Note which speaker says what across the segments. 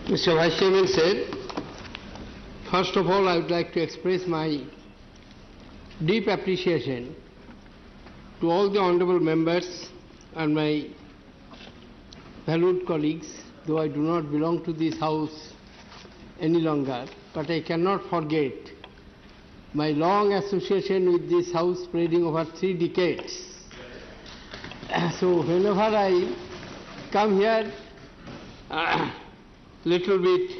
Speaker 1: Mr. Vice Chairman said, first of all, I would like to express my deep appreciation to all the honorable members and my valued colleagues, though I do not belong to this House any longer, but I cannot forget my long association with this House spreading over 3 decades. So whenever I come here, little bit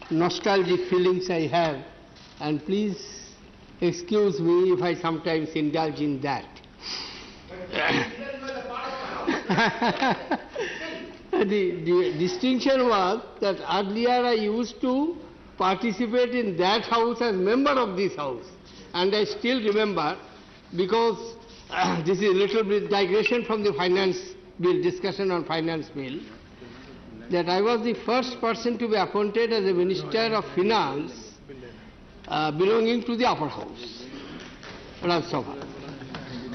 Speaker 1: nostalgic feelings I have, and please excuse me if I sometimes indulge in that. The distinction was that earlier I used to participate in that House as member of this House, and I still remember, because this is a little bit digression from the finance bill, discussion on finance bill, that I was the first person to be appointed as a Minister of Finance belonging to the upper house, Raj Sabha.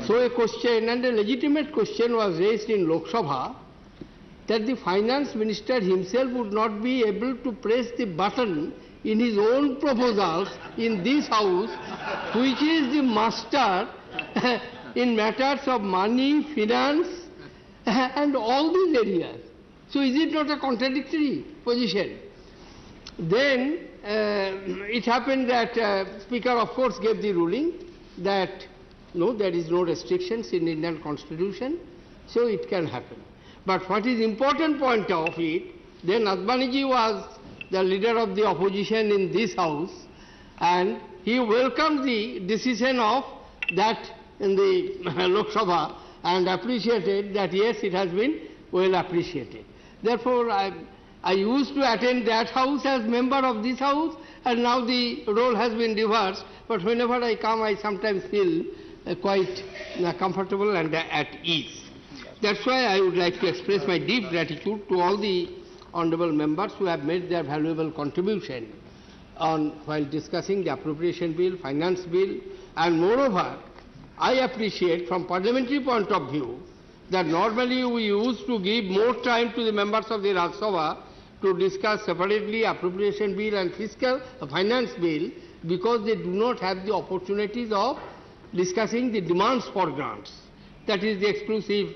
Speaker 1: So a question, and a legitimate question, was raised in Lok Sabha that the finance minister himself would not be able to press the button in his own proposals in this House, which is the master in matters of money, finance, and all these areas. So is it not a contradictory position? Then it happened that Speaker of course gave the ruling that no, there is no restrictions in Indian Constitution, so it can happen. But what is important point of it, then Advaniji was the leader of the opposition in this House, and he welcomed the decision of that in the Lok Sabha and appreciated that yes, it has been well appreciated. Therefore, I used to attend that House as member of this House, and now the role has been reversed. But whenever I come, I sometimes feel quite comfortable and at ease. That's why I would like to express my deep gratitude to all the honorable members who have made their valuable contribution while discussing the appropriation bill, finance bill, and moreover, I appreciate from parliamentary point of view that normally we used to give more time to the members of the Raj Sabha to discuss separately appropriation bill and finance bill, because they do not have the opportunities of discussing the demands for grants. That is the exclusive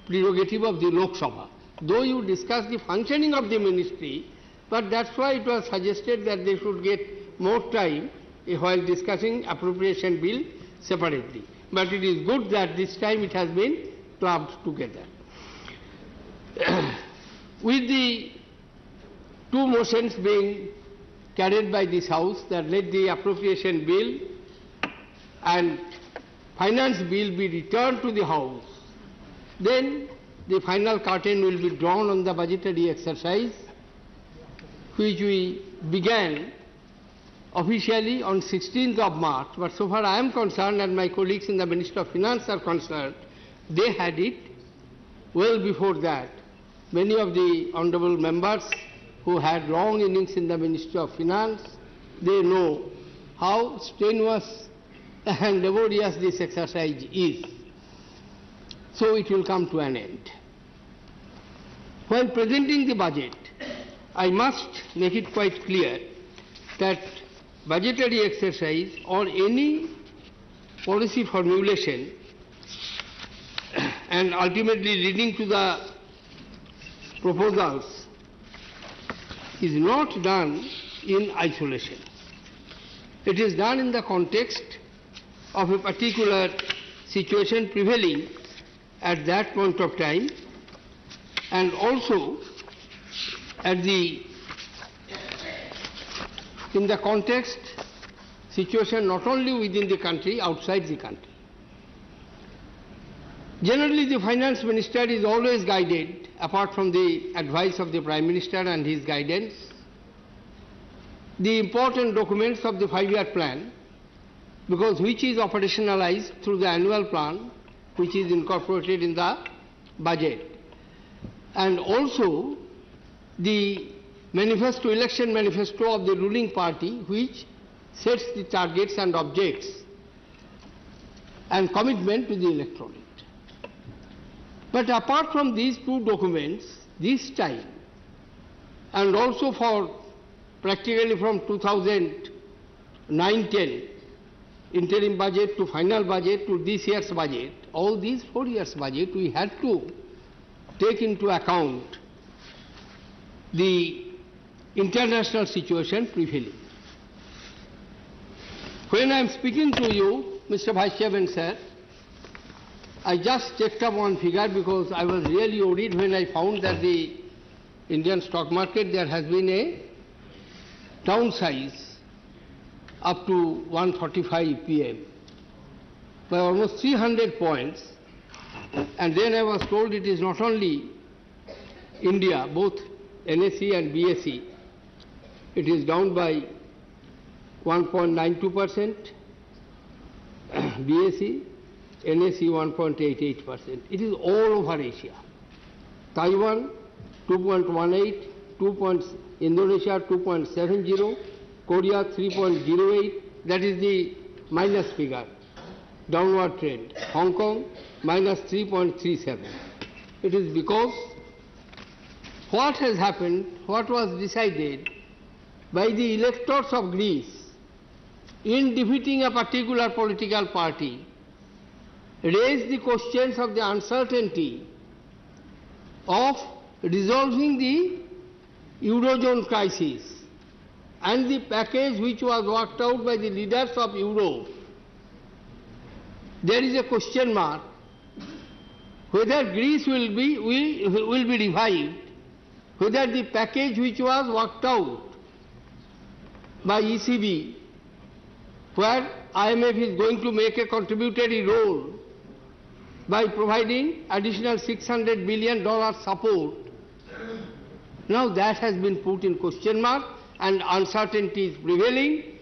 Speaker 1: prerogative of the Lok Sabha. Though you discuss the functioning of the ministry, but that's why it was suggested that they should get more time while discussing appropriation bill separately. But it is good that this time it has been clubbed together. With the 2 motions being carried by this House that let the appropriation bill and finance bill be returned to the House, then the final curtain will be drawn on the budgetary exercise, which we began officially on 16th of March. But so far I am concerned, and my colleagues in the Ministry of Finance are concerned, they had it well before that. Many of the honorable members who had long innings in the Ministry of Finance, they know how strenuous and laborious this exercise is. So it will come to an end. While presenting the budget, I must make it quite clear that budgetary exercise or any policy formulation and ultimately leading to the proposals is not done in isolation. It is done in the context of a particular situation prevailing at that point of time, and also in the context situation not only within the country, outside the country. Generally, the finance minister is always guided, apart from the advice of the Prime Minister and his guidance, the important documents of the 5-year plan, because which is operationalized through the annual plan, which is incorporated in the budget, and also the manifesto, election manifesto of the ruling party, which sets the targets and objects and commitment to the electorate. But apart from these 2 documents, this time and also for practically from 2009-10 interim budget to final budget to this year's budget, all these 4 years budget, we had to take into account the international situation prevailing. When I am speaking to you, Mr. Vice Chairman, sir, I just checked up one figure because I was really worried when I found that the Indian stock market, there has been a downsize up to 1:45 p.m. by almost 300 points, and then I was told it is not only India, both NSE and BSE, it is down by 1.92%, BSE, NSE 1.88%. It is all over Asia. Taiwan 2.18, Indonesia 2.70, Korea 3.08, that is the minus figure, downward trend. Hong Kong minus 3.37. It is because what has happened, what was decided by the electors of Greece in defeating a particular political party raised the questions of the uncertainty of resolving the Eurozone crisis, and the package which was worked out by the leaders of Europe. There is a question mark whether Greece will be revived, whether the package which was worked out by ECB, where IMF is going to make a contributory role by providing additional $600 billion support. Now that has been put in question mark, and uncertainty is prevailing,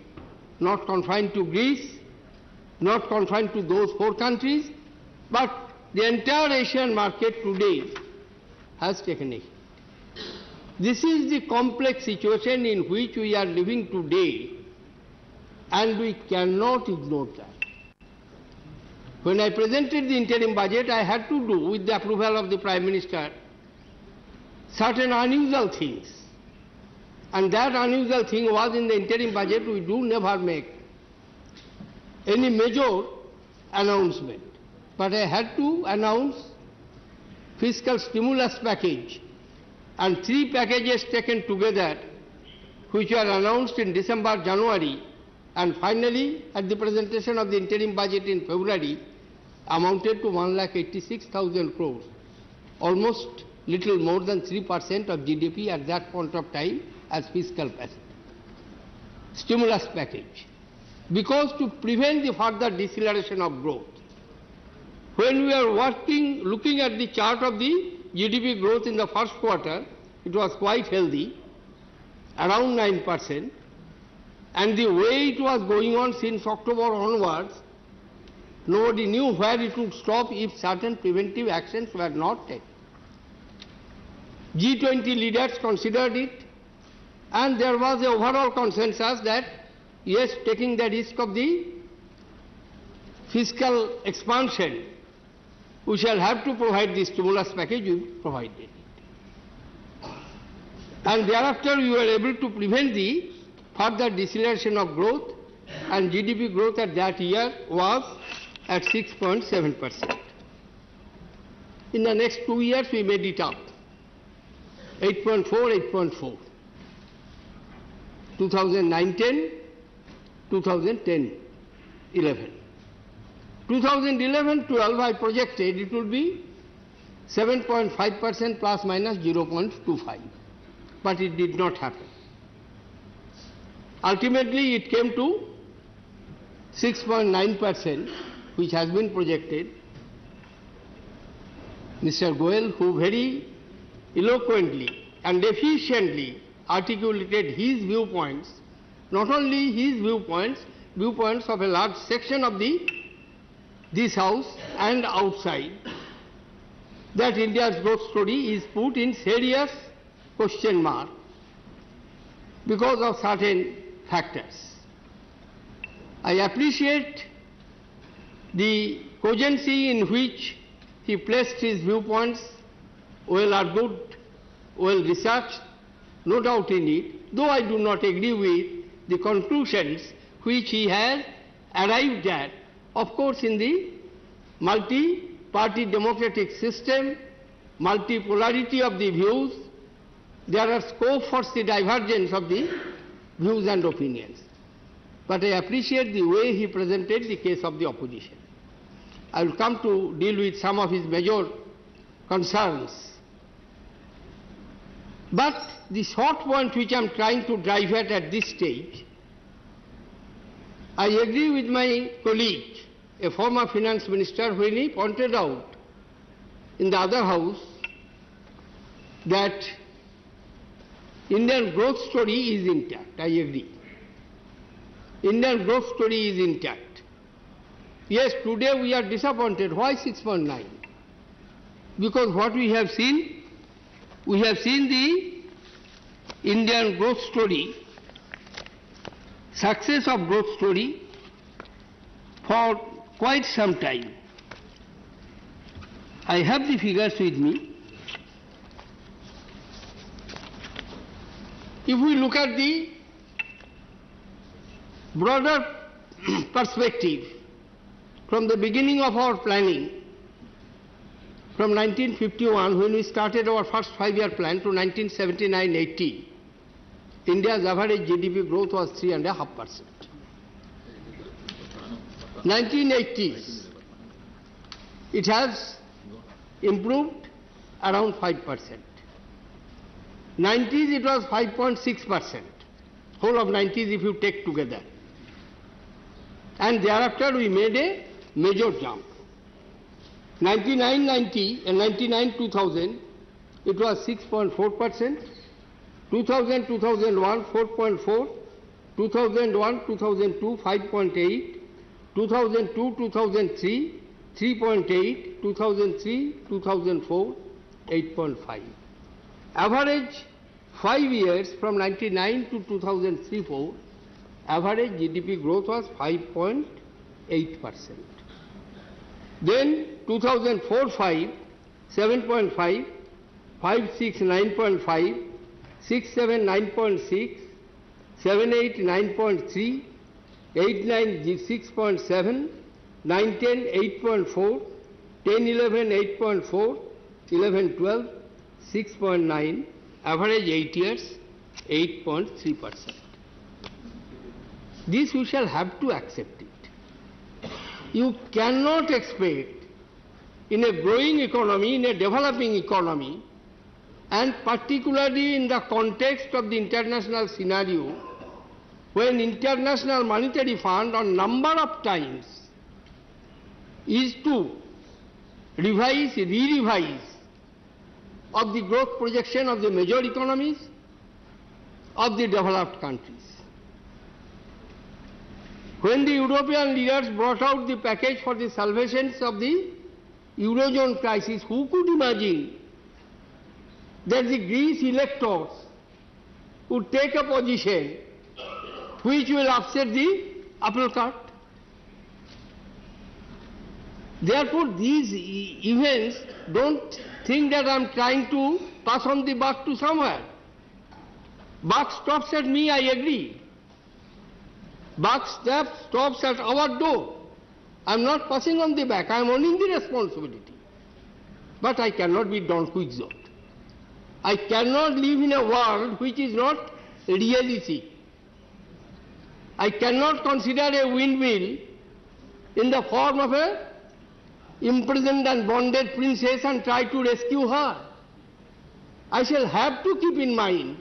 Speaker 1: not confined to Greece, not confined to those 4 countries, but the entire Asian market today has taken a hit. This is the complex situation in which we are living today, and we cannot ignore that. When I presented the interim budget, I had to do, with the approval of the Prime Minister, certain unusual things. And that unusual thing was, in the interim budget we do never make any major announcement. But I had to announce fiscal stimulus package and 3 packages taken together, which were announced in December, January, and finally at the presentation of the interim budget in February amounted to 1,86,000 crores, almost little more than 3% of GDP at that point of time as fiscal stimulus package. Because to prevent the further deceleration of growth, when we are looking at the chart of the GDP growth in the first quarter, it was quite healthy, around 9%, and the way it was going on since October onwards, nobody knew where it would stop if certain preventive actions were not taken. G20 leaders considered it, and there was an overall consensus that, yes, taking the risk of the fiscal expansion, we shall have to provide the stimulus package. We provided it. And thereafter we were able to prevent the further deceleration of growth, and GDP growth at that year was at 6.7%. In the next 2 years we made it up, 8.4, 8.4. 2009-10, 2010-11. 2011-12 I projected it would be 7.5% plus minus 0.25, but it did not happen. Ultimately it came to 6.9%, which has been projected. Mr. Goel, who very eloquently and efficiently articulated his viewpoints, not only his viewpoints, viewpoints of a large section of this House and outside, that India's growth story is put in serious question mark because of certain factors. I appreciate the cogency in which he placed his viewpoints, well argued, well researched, no doubt in it, though I do not agree with the conclusions which he has arrived at. Of course, in the multi-party democratic system, multipolarity of the views, there are scope for the divergence of the views and opinions. But I appreciate the way he presented the case of the opposition. I will come to deal with some of his major concerns. But the short point which I am trying to drive at this stage, I agree with my colleague, a former finance minister, when he pointed out in the other house that Indian growth story is intact. I agree. Indian growth story is intact. Yes, today we are disappointed. Why 6.9? Because what we have seen the Indian growth story, success of growth story for quite some time. I have the figures with me. If we look at the broader perspective, from the beginning of our planning, from 1951, when we started our first 5-year plan, to 1979-80, India's average GDP growth was 3.5%. 1980s, it has improved around 5%. 90s, it was 5.6%. Whole of 90s if you take together. And thereafter we made a major jump. 99-90 and 99-2000, it was 6.4%. 2000-2001, 4.4. 2001-2002, 5.8. 2002-2003, 3.8. 2003-2004, 8.5. Average 5 years from 99 to 2003-4, average GDP growth was 5.8%. Then 2004-5, 7.5, 5-6, 9.5, 6-7, 9.6, 7-8, 9.3, 8-9, 6.7, 9-10, 8.4, 10-11, 8.4, 11-12, 6.9, average 8 years, 8.3%. This we shall have to accept it. You cannot expect in a growing economy, in a developing economy, and particularly in the context of the international scenario, when International Monetary Fund on number of times is to revise, re-revise of the growth projection of the major economies of the developed countries. When the European leaders brought out the package for the salvation of the Eurozone crisis, who could imagine that the Greece electors would take a position which will upset the apple cart? Therefore, these events, don't think that I am trying to pass on the buck to somewhere. Buck stops at me, I agree. Buck stops at our door. I am not passing on the back, I am owning the responsibility. But I cannot be Don Quixote. I cannot live in a world which is not reality. I cannot consider a windmill in the form of a imprisoned and bonded princess and try to rescue her. I shall have to keep in mind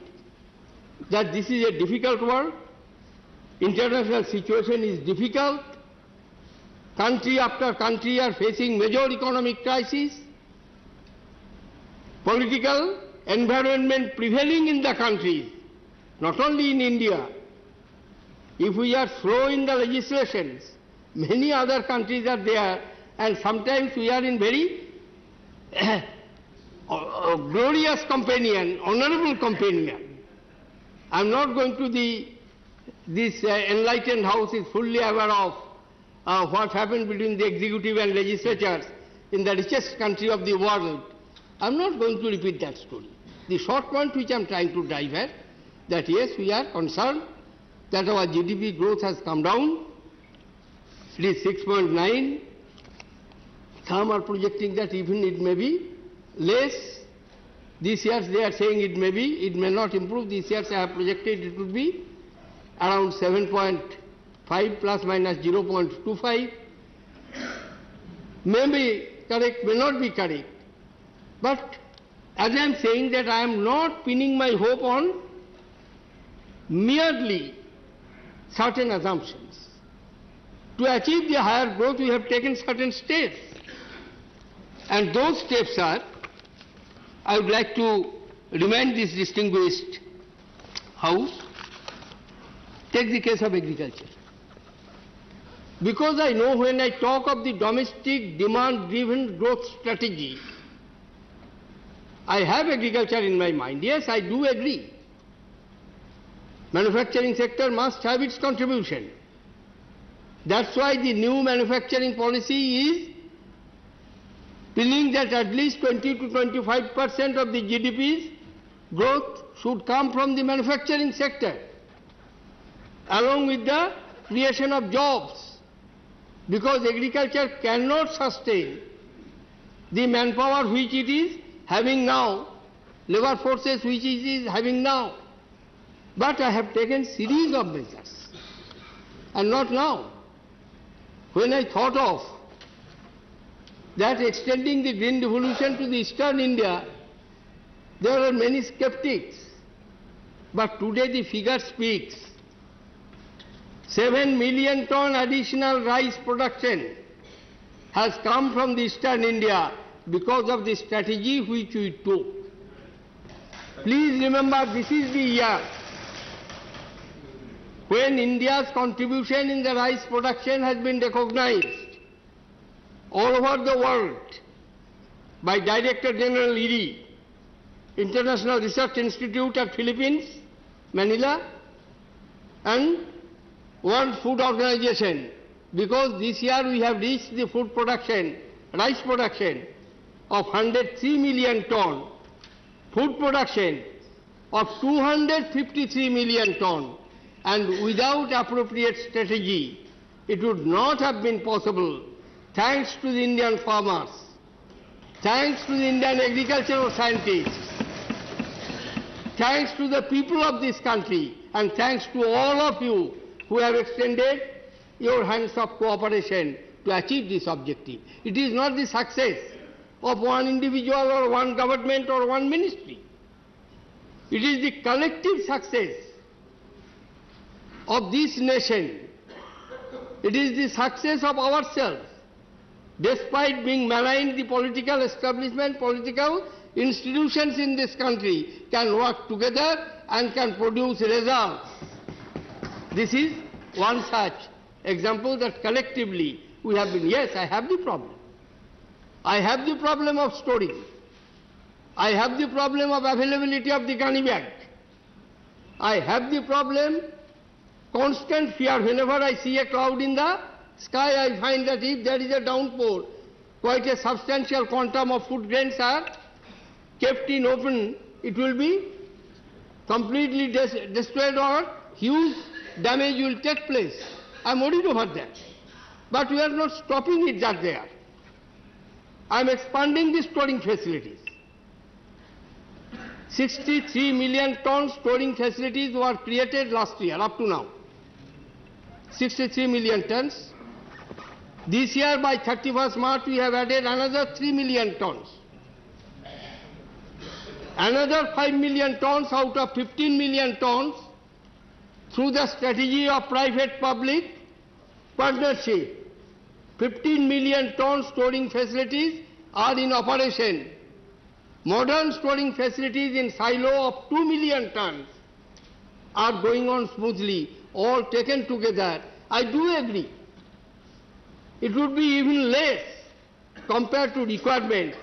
Speaker 1: that this is a difficult world, international situation is difficult, country after country are facing major economic crises, political environment prevailing in the countries, not only in India. If we are slow in the legislations, many other countries are there, and sometimes we are in very glorious companion, honorable companion. I am not going to this enlightened house is fully aware of what happened between the executive and legislatures in the richest country of the world. I am not going to repeat that story. the short point which I am trying to drive at, that yes, we are concerned that our GDP growth has come down. It is 6.9. Some are projecting that even it may be less. This year they are saying it may not improve. This year I have projected it would be around 7.5 plus minus 0.25. May be correct, may not be correct. But as I am saying that I am not pinning my hope on merely certain assumptions. To achieve the higher growth, we have taken certain steps. And those steps are, I would like to remind this distinguished House, take the case of agriculture. Because I know when I talk of the domestic demand-driven growth strategy, I have agriculture in my mind. Yes, I do agree. Manufacturing sector must have its contribution. That's why the new manufacturing policy is feeling that at least 20 to 25% of the GDP's growth should come from the manufacturing sector, along with the creation of jobs, because agriculture cannot sustain the manpower which it is having now, labor forces which it is having now. But I have taken series of measures, and not now. When I thought of that extending the Green Revolution to the eastern India, there were many skeptics. But today the figure speaks. 7 million ton additional rice production has come from the eastern India because of the strategy which we took. Please remember, this is the year when India's contribution in the rice production has been recognized all over the world by Director General IRI, International Research Institute at Philippines, Manila, and World Food Organization, because this year we have reached the food production, rice production of 103 million ton, food production of 253 million ton, and without appropriate strategy, it would not have been possible, thanks to the Indian farmers, thanks to the Indian agricultural scientists, thanks to the people of this country, and thanks to all of you who have extended your hands of cooperation to achieve this objective. It is not the success of one individual or one government or one ministry. It is the collective success of this nation. It is the success of ourselves. Despite being maligned, the political establishment, political institutions in this country can work together and can produce results. This is one such example that collectively we have been. Yes, I have the problem. I have the problem of storing. I have the problem of availability of the gunny bag. I have the problem, constant fear. Whenever I see a cloud in the sky, I find that if there is a downpour, quite a substantial quantum of food grains are kept in open, it will be completely destroyed or huge damage will take place. I am worried over that. But we are not stopping it just there. I am expanding the storing facilities. 63 million ton storing facilities were created last year, up to now. 63 million tons. This year, by 31st March, we have added another 3 million tons. Another 5 million tons out of 15 million tons through the strategy of private-public partnership. 15 million ton storing facilities are in operation. Modern storing facilities in silo of 2 million tons are going on smoothly, all taken together. I do agree. It would be even less compared to requirement,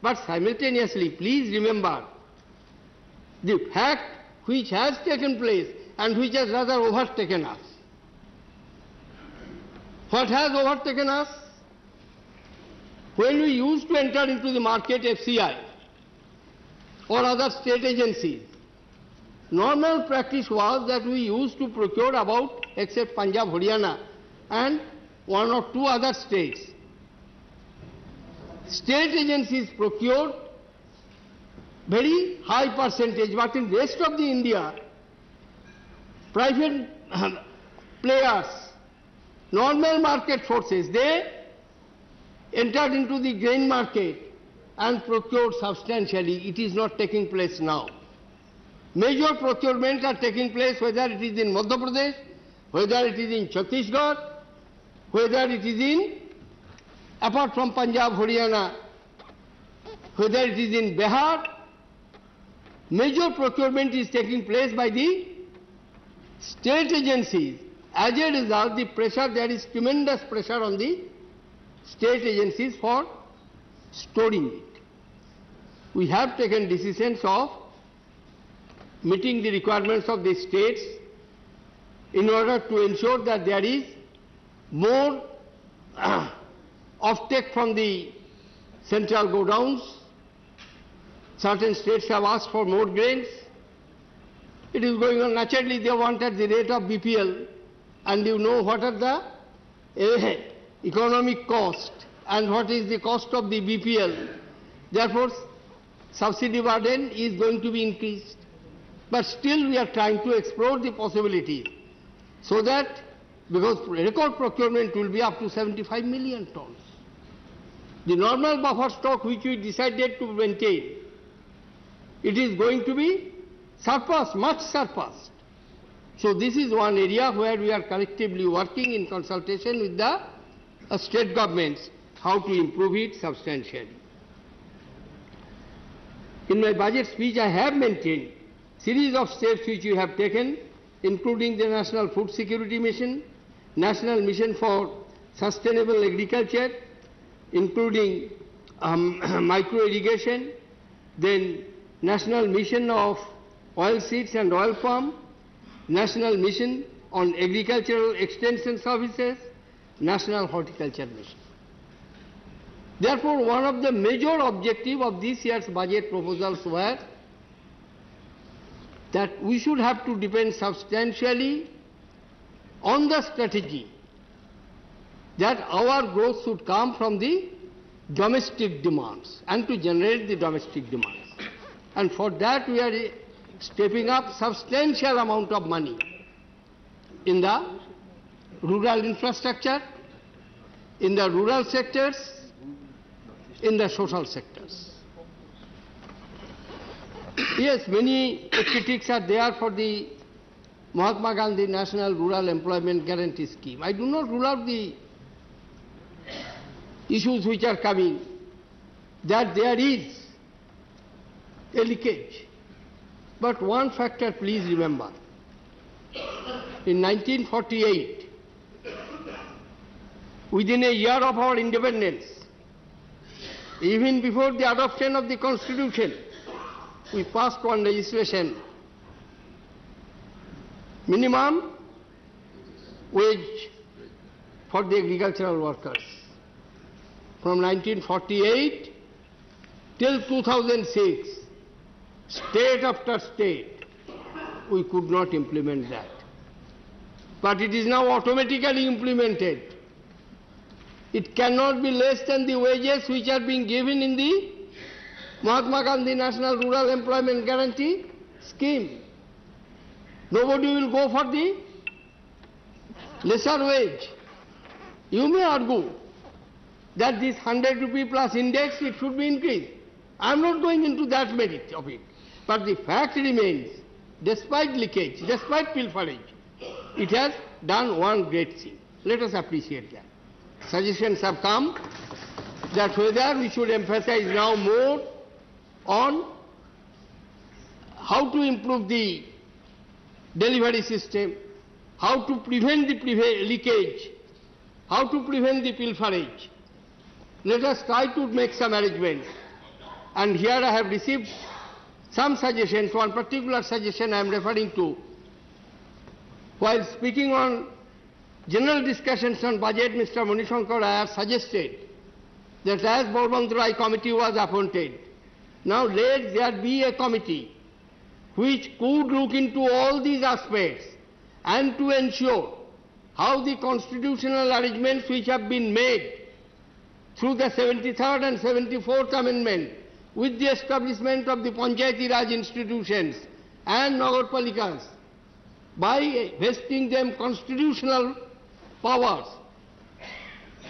Speaker 1: but simultaneously, please remember, the fact which has taken place and which has rather overtaken us. What has overtaken us? When we used to enter into the market FCI, or other state agencies. Normal practice was that we used to procure about, except Punjab, Haryana, and one or two other states. State agencies procured very high percentage, but in rest of the India, private players, normal market forces, they entered into the grain market and procured substantially. It is not taking place now. Major procurements are taking place, whether it is in Madhya Pradesh, whether it is in Chhattisgarh, whether it is in, apart from Punjab, Haryana, whether it is in Bihar. Major procurement is taking place by the state agencies. As a result, the pressure, there is tremendous pressure on the state agencies for storing it. We have taken decisions of meeting the requirements of the states in order to ensure that there is more offtake from the central godowns. Certain states have asked for more grains. It is going on. Naturally, they want at the rate of BPL, and you know what are the economic cost and what is the cost of the BPL. Therefore, subsidy burden is going to be increased. But still we are trying to explore the possibilities so that, because record procurement will be up to 75 million tons. The normal buffer stock which we decided to maintain, it is going to be surpassed, much surpassed. So this is one area where we are collectively working in consultation with the state governments how to improve it substantially. In my budget speech I have maintained series of steps which we have taken, including the National Food Security Mission, National Mission for Sustainable Agriculture, including micro irrigation, then National Mission of Oil Seeds and Oil Palm, National Mission on Agricultural Extension Services, National Horticulture Mission. Therefore, one of the major objectives of this year's budget proposals were that we should have to depend substantially on the strategy that our growth should come from the domestic demands and to generate the domestic demands. And for that we are stepping up substantial amount of money in the rural infrastructure, in the rural sectors, in the social sectors. Yes, many critics are there for the Mahatma Gandhi National Rural Employment Guarantee Scheme. I do not rule out the issues which are coming, that there is a leakage. But one factor please remember, in 1948, within a year of our independence, even before the adoption of the Constitution, we passed one legislation, minimum wage for the agricultural workers. From 1948 till 2006, state after state, we could not implement that. But it is now automatically implemented. It cannot be less than the wages which are being given in the Mahatma Gandhi National Rural Employment Guarantee Scheme. Nobody will go for the lesser wage. You may argue that this 100 rupee plus index, it should be increased. I am not going into that merit of it. But the fact remains, despite leakage, despite pilferage, it has done one great thing. Let us appreciate that. Suggestions have come that whether we should emphasize now more on how to improve the delivery system, how to prevent the leakage, how to prevent the pilferage. Let us try to make some arrangements. And here I have received some suggestions. One particular suggestion I am referring to. While speaking on general discussions on budget, Mr. Manishankar Iyer suggested that as Bourbon Committee was appointed, Now let there be a committee which could look into all these aspects and to ensure how the constitutional arrangements which have been made through the 73rd and 74th Amendment with the establishment of the Panchayati Raj institutions and Nagarpalikas by vesting them constitutional powers,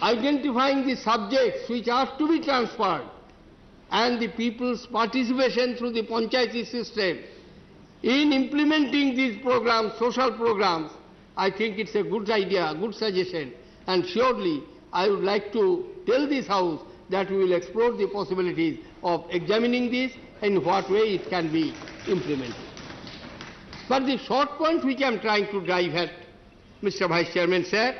Speaker 1: identifying the subjects which are to be transferred and the people's participation through the Panchayati system in implementing these programs, social programs. I think it's a good idea, a good suggestion, and surely I would like to tell this House that we will explore the possibilities of examining this and in what way it can be implemented. But the short point which I am trying to drive at, Mr. Vice Chairman, sir,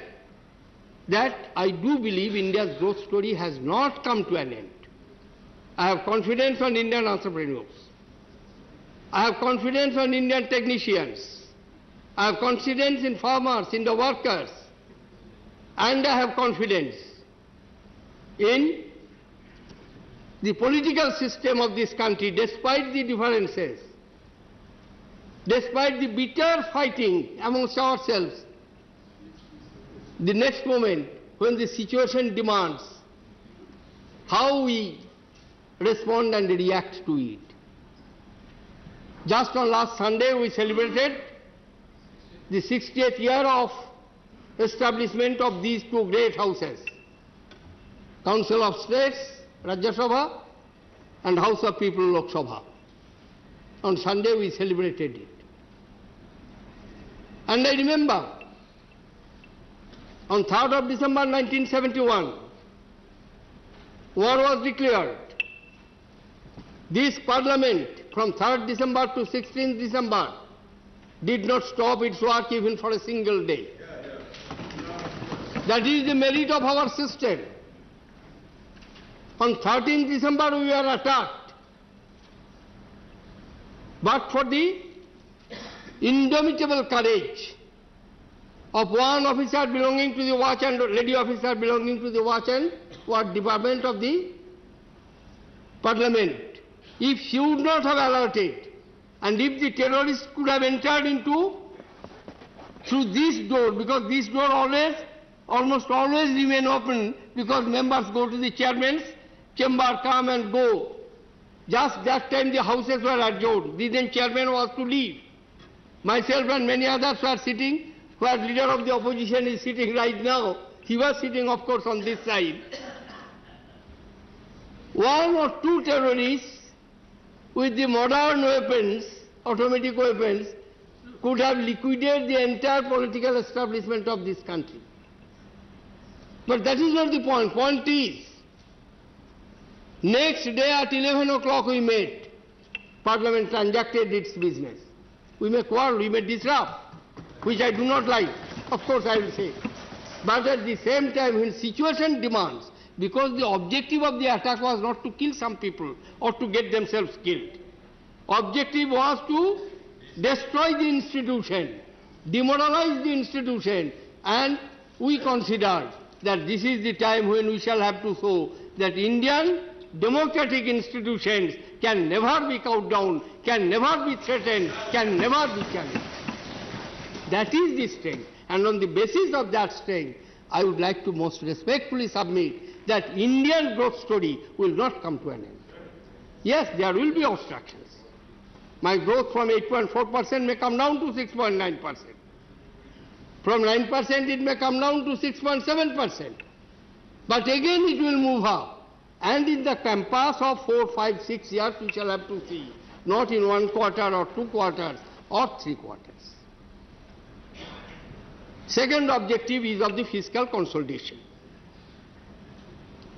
Speaker 1: that I do believe India's growth story has not come to an end. I have confidence on Indian entrepreneurs. I have confidence on Indian technicians. I have confidence in farmers, in the workers. And I have confidence in the political system of this country, despite the differences, despite the bitter fighting amongst ourselves. The next moment, when the situation demands, how we respond and react to it. Just on last Sunday, we celebrated the 60th year of establishment of these two great houses, Council of States, Rajya Sabha, and House of People, Lok Sabha. On Sunday, we celebrated it. And I remember, on 3rd of December 1971, war was declared. This Parliament, from 3rd December to 16th December, did not stop its work even for a single day. That is the merit of our system. On 13th December, we were attacked. But for the indomitable courage of one officer belonging to the watch and lady officer belonging to the watch and ward department of the Parliament, if she would not have alerted, and if the terrorists could have entered into through this door, because this door almost always remain open, because members go to the chairman's chamber, come and go. Just that time the houses were adjourned. The then chairman was to leave. Myself and many others were sitting, where leader of the opposition is sitting right now. He was sitting, of course, on this side. One or two terrorists with the modern weapons, automatic weapons, could have liquidated the entire political establishment of this country. But that is not the point. Point is, next day at 11 o'clock we met. Parliament transacted its business. We may quarrel, we may disrupt, which I do not like. Of course I will say. But at the same time, when situation demands, because the objective of the attack was not to kill some people or to get themselves killed. Objective was to destroy the institution, demoralize the institution, and we considered that this is the time when we shall have to show that Indian democratic institutions can never be cowed down, can never be threatened, can never be challenged. That is the strength. And on the basis of that strength, I would like to most respectfully submit that Indian growth story will not come to an end. Yes, there will be obstructions. My growth from 8.4% may come down to 6.9%. From 9% it may come down to 6.7%. But again it will move up. And in the compass of 4, 5, 6 years we shall have to see, not in 1 quarter or 2 quarters or 3 quarters. Second objective is of the fiscal consolidation.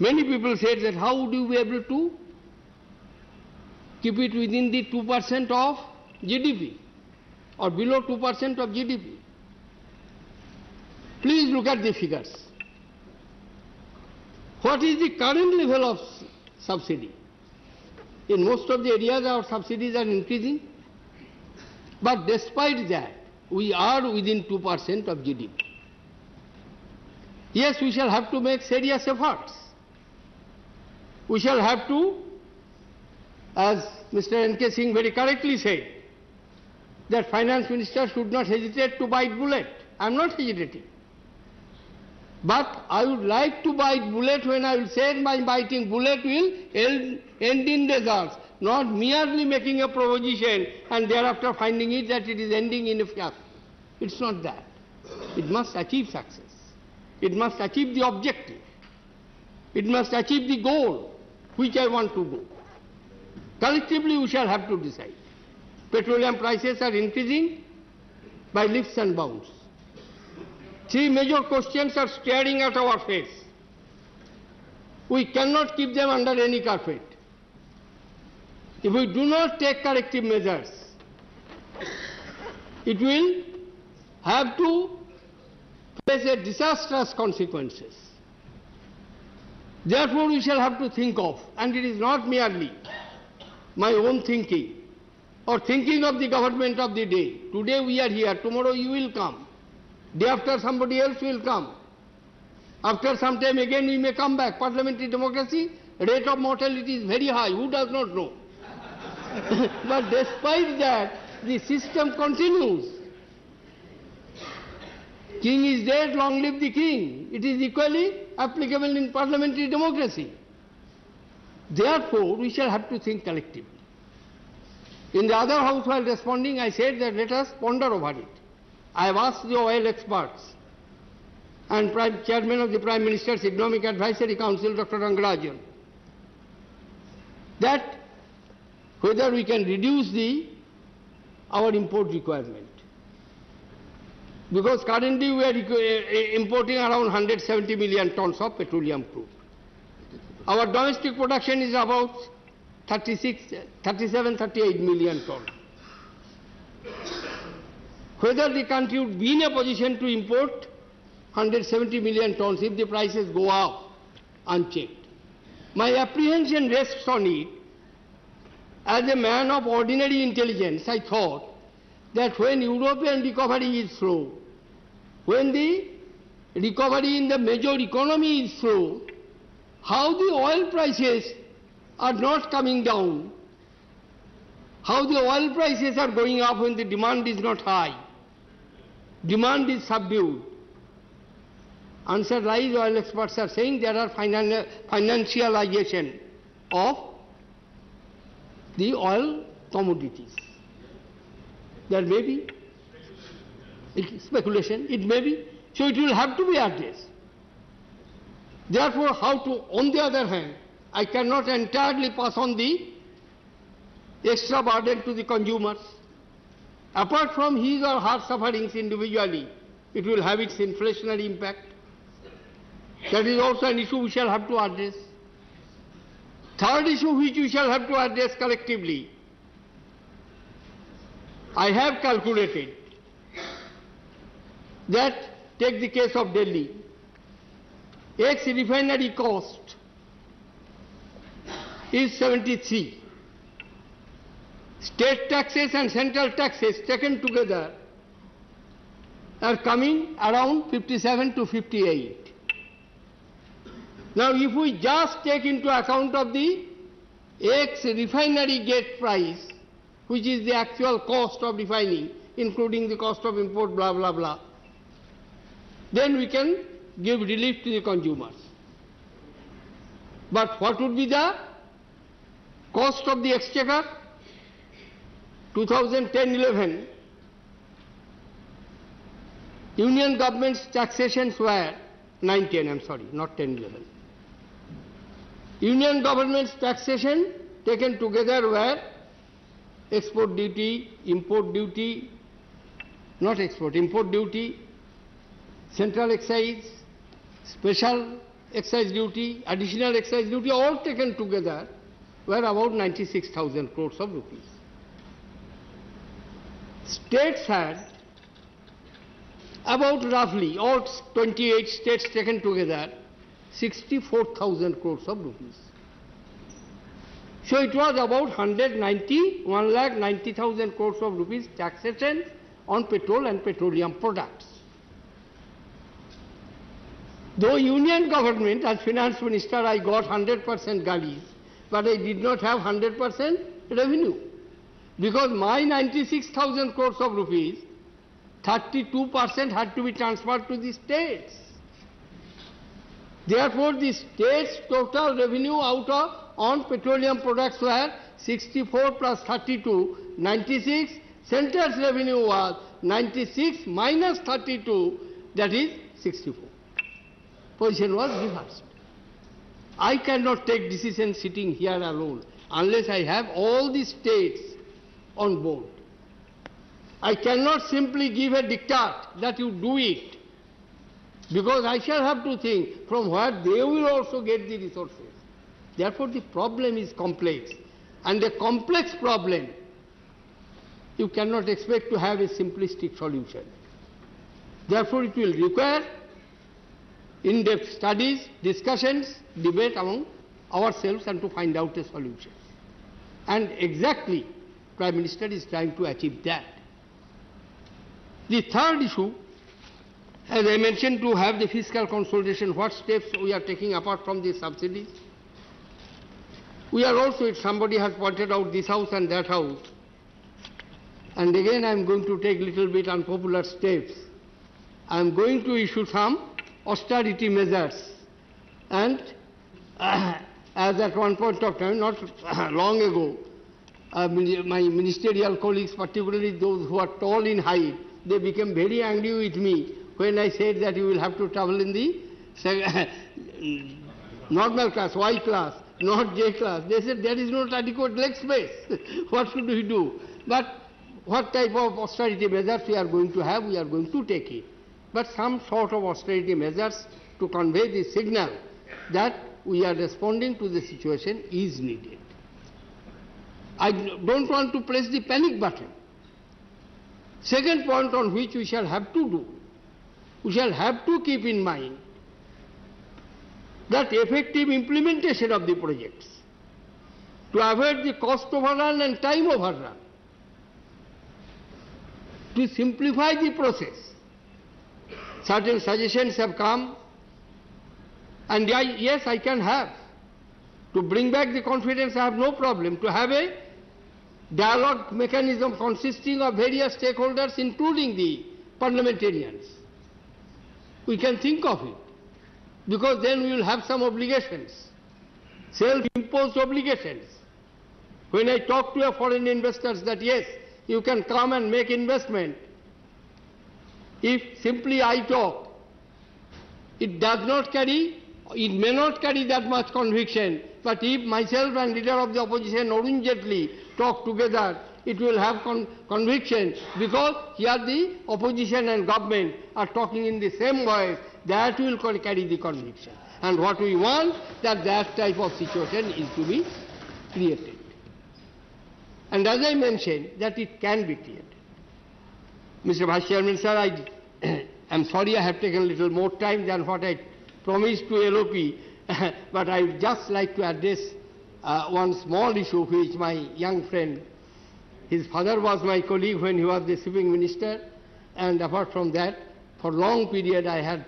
Speaker 1: Many people said that how would you be able to keep it within the 2% of GDP or below 2% of GDP. Please look at the figures. What is the current level of subsidy? In most of the areas our subsidies are increasing, but despite that we are within 2% of GDP. Yes, we shall have to make serious efforts. We shall have to as Mr. N.K. Singh very correctly said, that finance minister should not hesitate to bite bullet. I am not hesitating. But I would like to bite bullet when I will say my biting bullet will end in results, not merely making a proposition and thereafter finding it that it is ending in a fiasco. It's not that. It must achieve success. It must achieve the objective. It must achieve the goal which I want to go. Collectively we shall have to decide. Petroleum prices are increasing by leaps and bounds. Three major questions are staring at our face. We cannot keep them under any carpet. If we do not take corrective measures, it will have to face a disastrous consequences. Therefore we shall have to think of, and it is not merely my own thinking or thinking of the government of the day. Today we are here, tomorrow you will come. Day after somebody else will come. After some time again we may come back. Parliamentary democracy, rate of mortality is very high. Who does not know? But despite that, the system continues. King is dead, long live the king. It is equally applicable in parliamentary democracy. Therefore, we shall have to think collectively. In the other house while responding, I said that let us ponder over it. I have asked the oil experts and Chairman of the Prime Minister's Economic Advisory Council, Dr. Rangarajan, that whether we can reduce our import requirement. Because currently we are importing around 170 million tons of petroleum crude. Our domestic production is about 37, 38 million tons. Whether the country would be in a position to import 170 million tons if the prices go up unchecked. My apprehension rests on it. As a man of ordinary intelligence, I thought that when European recovery is slow, when the recovery in the major economy is slow, how the oil prices are not coming down, how the oil prices are going up when the demand is not high, demand is subdued. Answer lies, oil experts are saying there are financialization of the oil commodities. There may be speculation, it may be, so it will have to be addressed. Therefore, how to, on the other hand, I cannot entirely pass on the extra burden to the consumers. Apart from his or her sufferings individually, it will have its inflationary impact. That is also an issue we shall have to address. Third issue which we shall have to address collectively, I have calculated that, take the case of Delhi, ex-refinery cost is 73. State taxes and central taxes taken together are coming around 57 to 58. Now if we just take into account of the ex-refinery gate price, which is the actual cost of refining, including the cost of import, blah, blah, blah, then we can give relief to the consumers. But what would be the cost of the exchequer? 2010-11, Union government's taxations were 9-10, I'm sorry, not 10-11. Union government's taxation taken together were export duty, import duty, not export, import duty, central excise, special excise duty, additional excise duty, all taken together were about 96,000 crores of rupees. States had about roughly, all 28 states taken together, 64,000 crores of rupees. So it was about 1,90,000 crores of rupees taxation on petrol and petroleum products. Though Union government, as finance minister, I got 100% gullies but I did not have 100% revenue. Because my 96,000 crores of rupees, 32% had to be transferred to the states. Therefore, the state's total revenue on petroleum products were 64 plus 32, 96. Centre's revenue was 96 minus 32, that is 64. Position was reversed. I cannot take decision sitting here alone unless I have all the states on board. I cannot simply give a diktat that you do it, because I shall have to think from where they will also get the resources. Therefore, the problem is complex, and a complex problem you cannot expect to have a simplistic solution. Therefore, it will require in-depth studies, discussions, debate among ourselves and to find out a solution. And exactly Prime Minister is trying to achieve that. The third issue, as I mentioned, to have the fiscal consolidation, what steps we are taking apart from the subsidies. We are also, if somebody has pointed out this house and that house, and again I am going to take little bit unpopular steps. I am going to issue some austerity measures, and as at one point of time, not long ago, my ministerial colleagues, particularly those who are tall in height, they became very angry with me when I said that you will have to travel in the normal class, Y class, not J class. They said there is not adequate leg space. What should we do? But what type of austerity measures we are going to have, we are going to take it. But some sort of austerity measures to convey the signal that we are responding to the situation is needed. I don't want to press the panic button. Second point on which we shall have to do, we shall have to keep in mind that effective implementation of the projects to avoid the cost overrun and time overrun, to simplify the process. Certain suggestions have come, and yes, I can have. To bring back the confidence, I have no problem. To have a dialogue mechanism consisting of various stakeholders, including the parliamentarians. We can think of it, because then we will have some obligations, self-imposed obligations. When I talk to a foreign investors that yes, you can come and make investment, if simply I talk, it does not carry, it may not carry that much conviction, but if myself and leader of the opposition, Arun Jaitley, talk together, it will have conviction, because here the opposition and government are talking in the same voice, that will carry the conviction. And what we want, that type of situation is to be created. And as I mentioned, that it can be created. Mr. Vice Chairman, sir, I am sorry I have taken a little more time than what I promised to LOP, but I would just like to address one small issue which my young friend, his father was my colleague when he was the shipping minister, and apart from that, for long period I had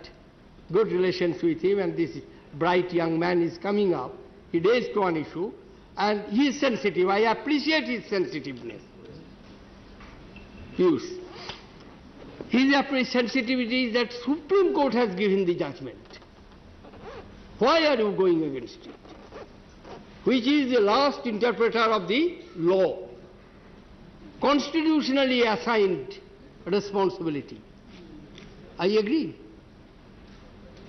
Speaker 1: good relations with him, and this bright young man is coming up. He raised one issue, and he is sensitive. I appreciate his sensitiveness. His sensitivity is that Supreme Court has given the judgment. Why are you going against it? Which is the last interpreter of the law, constitutionally assigned responsibility. I agree.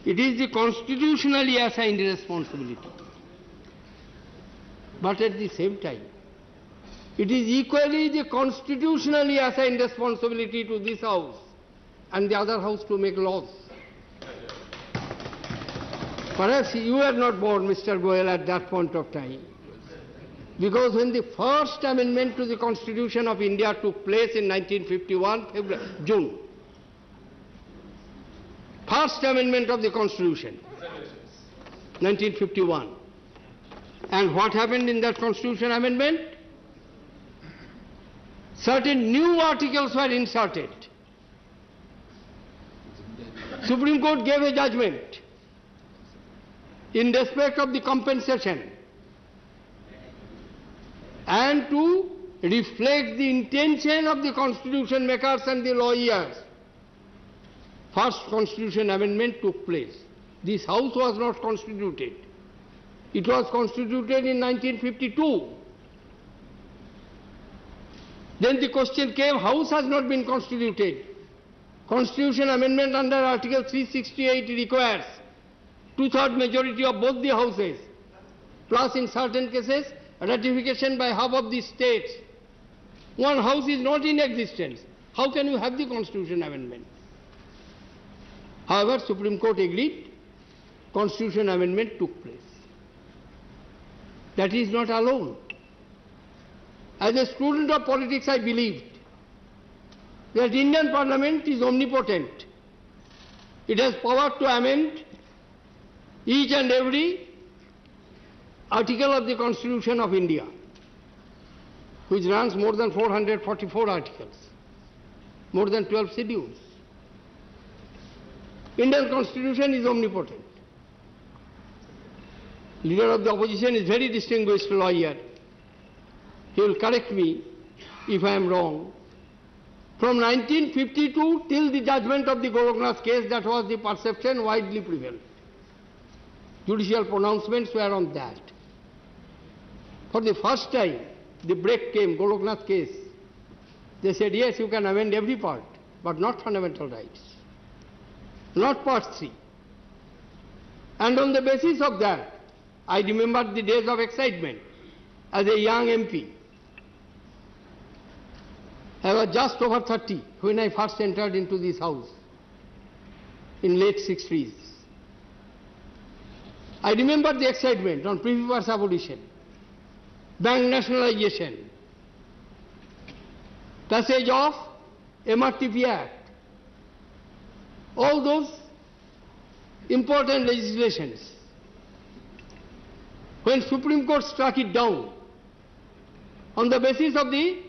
Speaker 1: It is the constitutionally assigned responsibility. But at the same time, it is equally the constitutionally assigned responsibility to this House and the other House to make laws. Perhaps you were not born, Mr. Goyal, at that point of time. Because when the first amendment to the Constitution of India took place in 1951, June, first amendment of the Constitution, 1951. And what happened in that Constitution amendment? Certain new articles were inserted. Supreme Court gave a judgment in respect of the compensation and to reflect the intention of the constitution makers and the lawyers. First constitution amendment took place. This house was not constituted. It was constituted in 1952. Then the question came, house has not been constituted. Constitution amendment under Article 368 requires two-thirds majority of both the houses, plus in certain cases ratification by half of the states. One house is not in existence. How can you have the constitution amendment? However, Supreme Court agreed, constitution amendment took place. That is not alone. As a student of politics, I believed that Indian Parliament is omnipotent. It has power to amend each and every article of the Constitution of India, which runs more than 444 articles, more than 12 schedules. Indian Constitution is omnipotent. Leader of the opposition is very distinguished lawyer. He will correct me if I am wrong. From 1952 till the judgment of the Goraknath case, that was the perception widely prevalent. Judicial pronouncements were on that. For the first time, the break came, Goraknath case. They said, yes, you can amend every part, but not fundamental rights, not part 3. And on the basis of that, I remember the days of excitement as a young MP. I was just over 30 when I first entered into this house in late 60s. I remember the excitement on privy abolition, bank nationalization, passage of MRTP Act, all those important legislations. When Supreme Court struck it down on the basis of the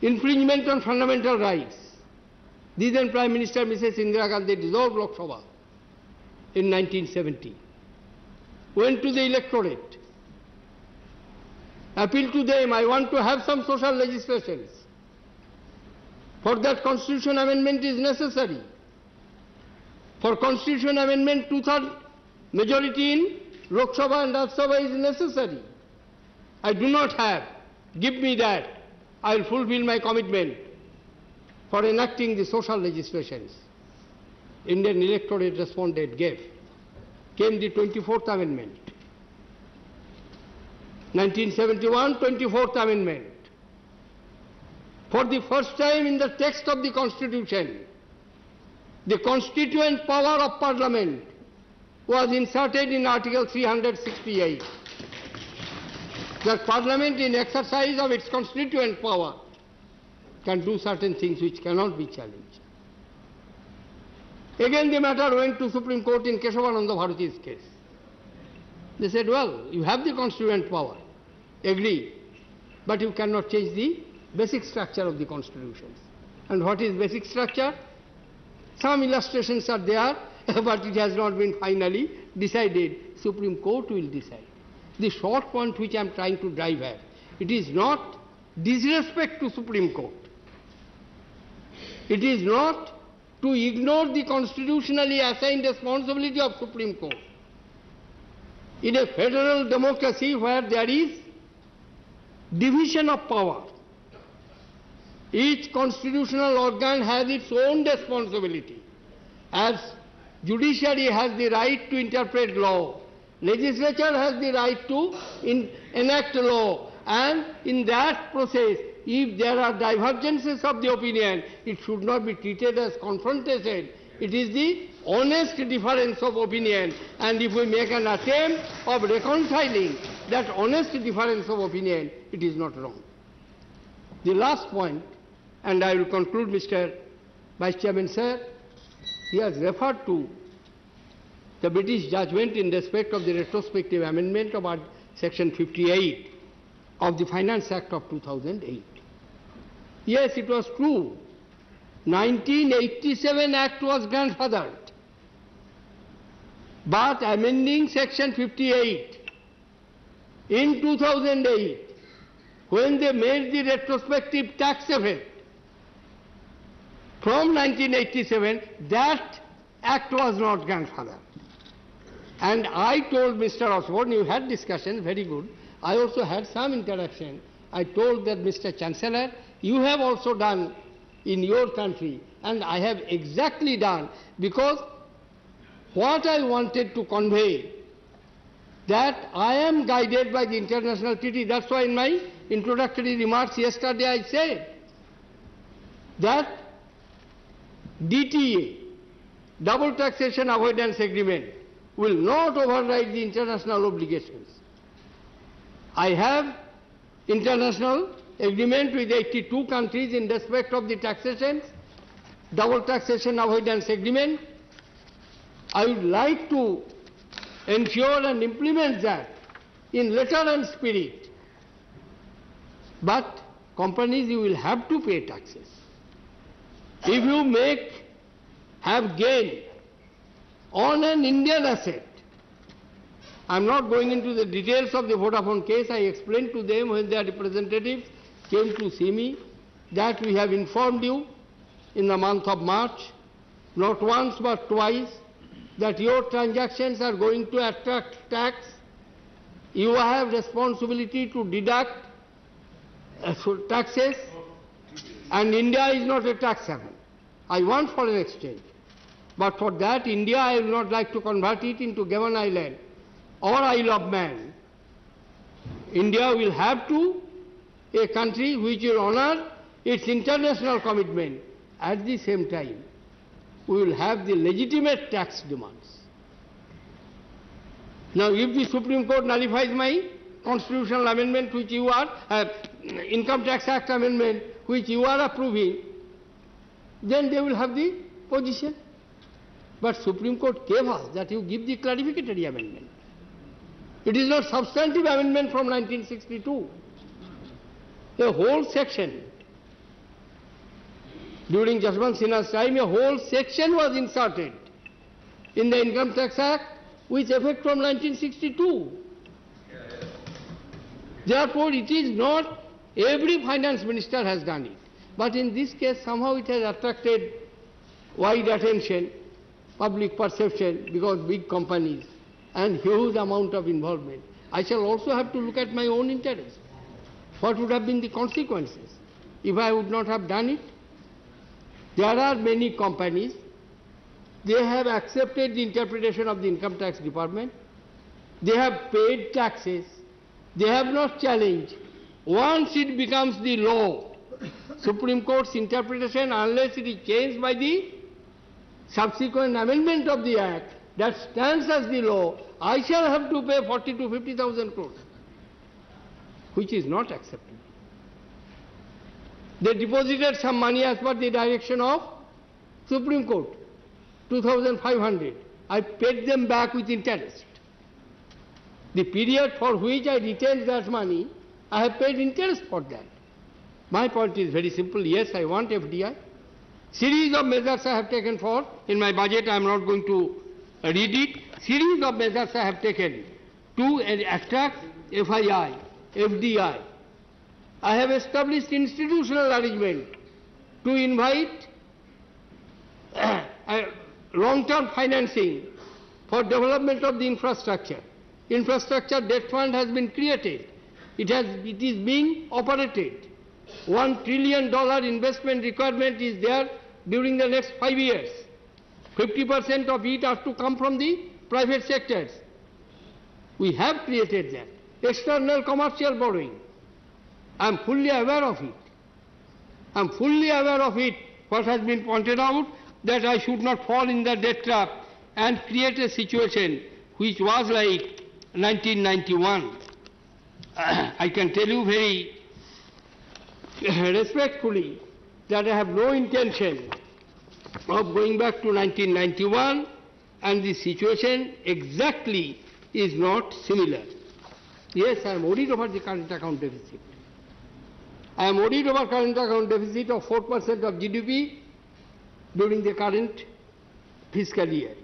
Speaker 1: infringement on fundamental rights, the then Prime Minister Mrs. Indira Gandhi dissolved Lok Sabha in 1970, went to the electorate, appealed to them, I want to have some social legislations. For that constitution amendment is necessary. For constitution amendment, two-thirds majority in Lok Sabha and Rajya Sabha is necessary. I do not have. Give me that. I will fulfill my commitment for enacting the social legislations. Indian electorate responded, gave. Came the 24th Amendment. 1971, 24th Amendment. For the first time in the text of the Constitution, the constituent power of Parliament was inserted in Article 368. That Parliament, in exercise of its constituent power, can do certain things which cannot be challenged. Again the matter went to Supreme Court in Keshavananda Bharati's case. They said, well, you have the constituent power, agree, but you cannot change the basic structure of the constitutions. And what is basic structure? Some illustrations are there, but it has not been finally decided. Supreme Court will decide. The short point which I am trying to drive at, it is not disrespect to Supreme Court. It is not to ignore the constitutionally assigned responsibility of Supreme Court. In a federal democracy where there is division of power, each constitutional organ has its own responsibility. As judiciary has the right to interpret law, legislature has the right to enact law, and in that process, if there are divergences of the opinion, it should not be treated as confrontation. It is the honest difference of opinion, and if we make an attempt of reconciling that honest difference of opinion, it is not wrong. The last point, and I will conclude, Mr. Vice Chairman, sir, he has referred to the British judgment in respect of the retrospective amendment of Section 58 of the Finance Act of 2008. Yes, it was true. 1987 Act was grandfathered. But amending Section 58 in 2008 when they made the retrospective tax effect from 1987, that act was not grandfather. And I told Mr. Osborne, you had discussion, very good. I also had some interaction. I told that, Mr. Chancellor, you have also done in your country, and I have exactly done, because what I wanted to convey, that I am guided by the international treaty. That's why in my introductory remarks yesterday I said that DTA, Double Taxation Avoidance Agreement, will not override the international obligations. I have international agreement with 82 countries in respect of the taxation, Double Taxation Avoidance Agreement. I would like to ensure and implement that in letter and spirit. But companies, you will have to pay taxes. If you have gain on an Indian asset, I am not going into the details of the Vodafone case. I explained to them when their representatives came to see me that we have informed you in the month of March, not once but twice, that your transactions are going to attract tax. You have responsibility to deduct taxes, and India is not a tax haven. I want foreign exchange. But for that, India, I would not like to convert it into Gavan Island or Isle of Man. India will have to, a country which will honor its international commitment. At the same time, we will have the legitimate tax demands. Now, if the Supreme Court nullifies my constitutional amendment, which you are, Income Tax Act amendment, which you are approving, then they will have the position. But Supreme Court gave us that you give the clarificatory amendment. It is not substantive amendment from 1962. A whole section, during Jaswant Sinha's time, a whole section was inserted in the Income Tax Act with effect from 1962. Therefore, it is not every finance minister has done it. But in this case, somehow it has attracted wide attention, public perception, because big companies and huge amount of involvement. I shall also have to look at my own interest. What would have been the consequences if I would not have done it? There are many companies, they have accepted the interpretation of the Income Tax Department, they have paid taxes, they have not challenged. Once it becomes the law, Supreme Court's interpretation, unless it is changed by the subsequent amendment of the Act, that stands as the law, I shall have to pay 40 to 50,000 crores, which is not acceptable. They deposited some money as per the direction of Supreme Court, 2,500. I paid them back with interest. The period for which I retained that money, I have paid interest for that. My point is very simple. Yes, I want FDI. Series of measures I have taken for, in my budget I am not going to read it. Series of measures I have taken to attract FII, FDI. I have established institutional arrangement to invite long-term financing for development of the infrastructure. Infrastructure debt fund has been created. It is being operated. $1 trillion investment requirement is there during the next 5 years. 50% of it has to come from the private sectors. We have created that. External commercial borrowing. I am fully aware of it. I am fully aware of it, what has been pointed out, that I should not fall in the debt trap and create a situation which was like 1991. I can tell you very respectfully that I have no intention of going back to 1991, and the situation exactly is not similar. Yes, I am worried over the current account deficit. I am worried over current account deficit of 4% of GDP during the current fiscal year.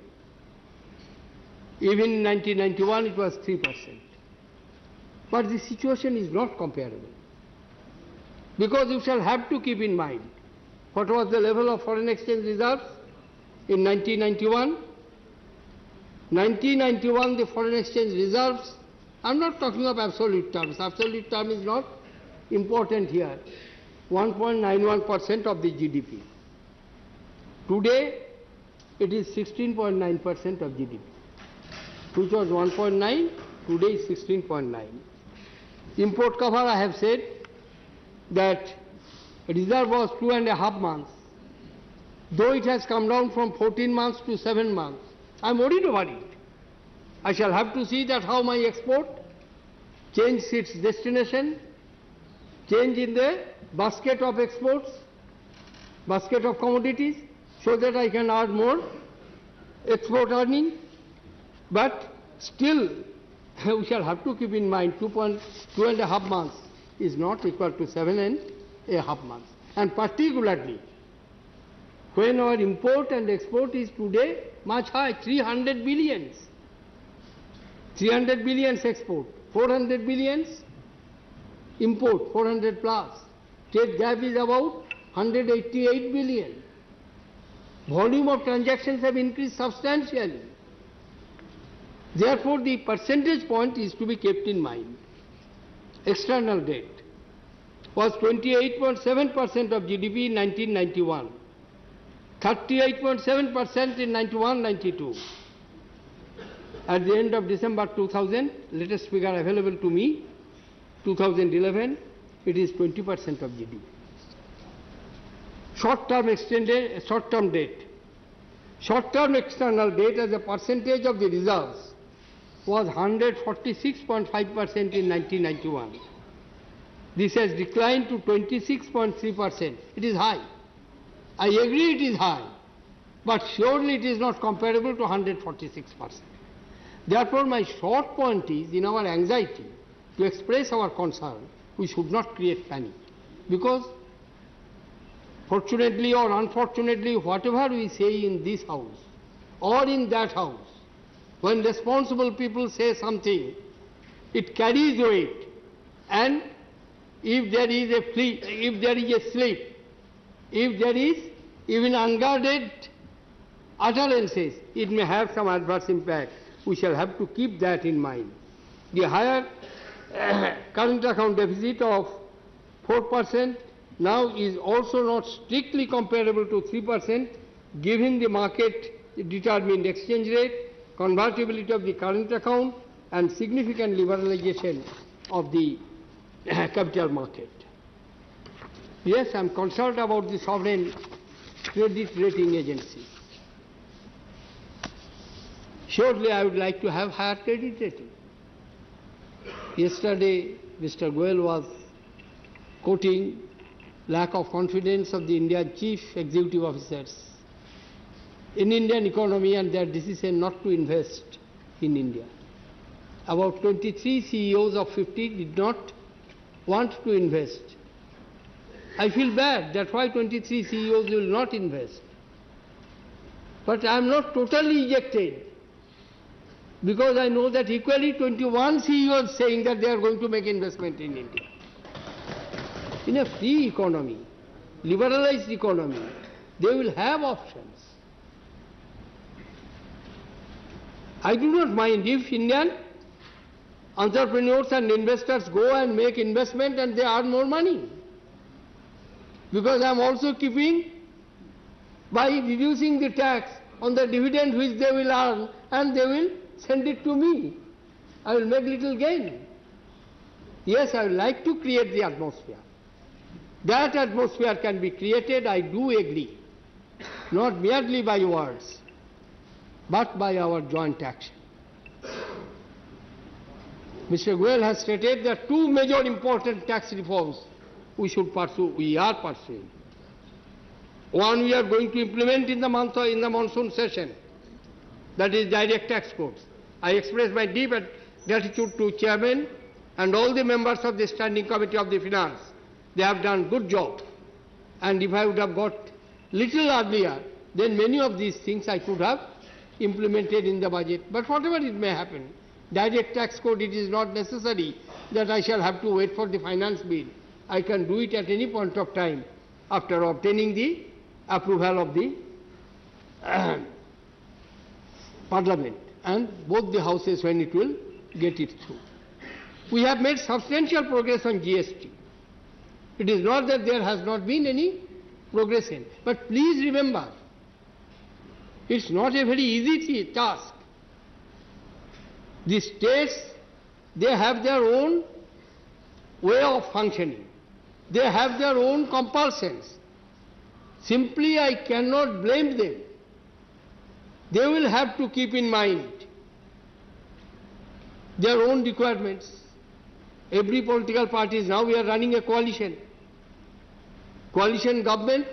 Speaker 1: Even in 1991 it was 3%. But the situation is not comparable. Because you shall have to keep in mind what was the level of foreign exchange reserves in 1991. 1991, the foreign exchange reserves, I'm not talking of absolute terms. Absolute term is not important here. 1.91% of the GDP. Today, it is 16.9% of GDP, which was 1.9, today is 16.9. Import cover, I have said that reserve was 2.5 months. Though it has come down from 14 months to 7 months, I am worried about it. I shall have to see that how my export change its destination, change in the basket of exports, basket of commodities, so that I can earn more export earning. But still, we shall have to keep in mind 2.5 months is not equal to 7.5 months. And particularly, when our import and export is today much high, 300 billions. 300 billions export, 400 billions import, 400 plus. Trade gap is about 188 billion. Volume of transactions have increased substantially. Therefore, the percentage point is to be kept in mind. External debt was 28.7% of GDP in 1991, 38.7% in 91-92. At the end of December 2000, latest figure available to me, 2011, it is 20% of GDP. Short-term debt. Short-term external debt as a percentage of the reserves was 146.5% in 1991. This has declined to 26.3%. It is high. I agree it is high, but surely it is not comparable to 146%. Therefore, my short point is, in our anxiety to express our concern, we should not create panic, because fortunately or unfortunately, whatever we say in this house or in that house, when responsible people say something, it carries weight, and if there is a slip, if there is even unguarded utterances, it may have some adverse impact. We shall have to keep that in mind. The higher current account deficit of 4% now is also not strictly comparable to 3%, given the market-determined exchange rate, convertibility of the current account, and significant liberalization of the capital market. Yes, I am concerned about the sovereign credit rating agency. Surely I would like to have higher credit rating. Yesterday, Mr. Goel was quoting lack of confidence of the Indian chief executive officers in Indian economy and their decision not to invest in India. About 23 CEOs of 50 did not want to invest. I feel bad, that's why 23 CEOs will not invest. But I am not totally ejected, because I know that equally 21 CEOs saying that they are going to make investment in India. In a free economy, liberalized economy, they will have options. I do not mind if Indian entrepreneurs and investors go and make investment and they earn more money, because I am also keeping by reducing the tax on the dividend which they will earn, and they will send it to me. I will make little gain. Yes, I would like to create the atmosphere. That atmosphere can be created, I do agree, not merely by words, but by our joint action. Mr. Goel has stated that two major important tax reforms we should pursue, we are pursuing. One we are going to implement in the monsoon session, that is direct tax codes. I express my deep gratitude to Chairman and all the members of the Standing Committee of the Finance. They have done good job. And if I would have got little earlier, then many of these things I could have implemented in the budget. But whatever it may happen, direct tax code, it is not necessary that I shall have to wait for the finance bill. I can do it at any point of time after obtaining the approval of the Parliament and both the houses when it will get it through. We have made substantial progress on GST. It is not that there has not been any progress in, but please remember, it's not a very easy task. The states, they have their own way of functioning. They have their own compulsions. Simply I cannot blame them. They will have to keep in mind their own requirements. Every political party, now we are running a coalition. Coalition government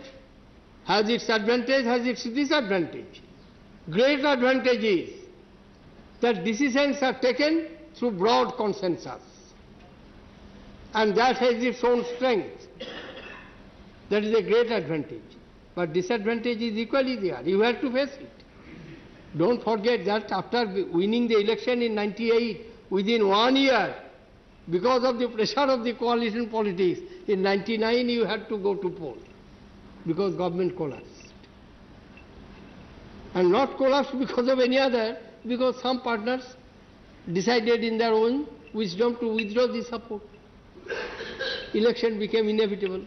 Speaker 1: has its advantage, has its disadvantage. Great advantage is that decisions are taken through broad consensus. And that has its own strength. That is a great advantage. But disadvantage is equally there. You have to face it. Don't forget that after winning the election in 98, within 1 year, because of the pressure of the coalition politics, in 99 you had to go to poll because government collapsed. And not collapsed because of any other, because some partners decided in their own wisdom to withdraw the support. Election became inevitable.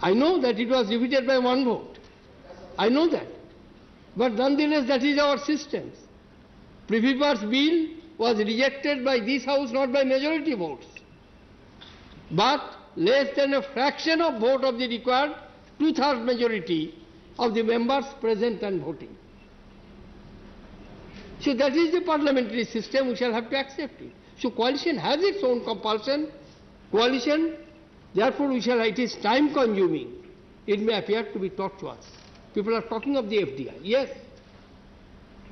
Speaker 1: I know that it was defeated by 1 vote. I know that. But nonetheless, that is our system. Privy Purse Bill was rejected by this House, not by majority votes, but less than a fraction of vote of the required 2/3 majority of the members present and voting. So that is the parliamentary system, we shall have to accept it. So coalition has its own compulsion. Coalition, therefore it is time consuming. It may appear to be taught to us. People are talking of the FDI. Yes.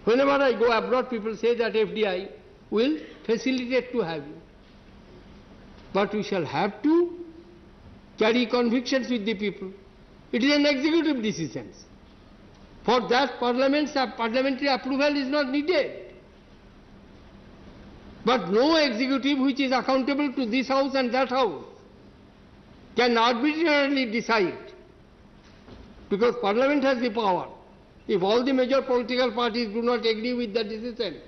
Speaker 1: Whenever I go abroad, people say that FDI will facilitate to have you. But we shall have to carry convictions with the people. It is an executive decision. For that, parliamentary approval is not needed. But no executive which is accountable to this House and that House can arbitrarily decide, because Parliament has the power. If all the major political parties do not agree with the decision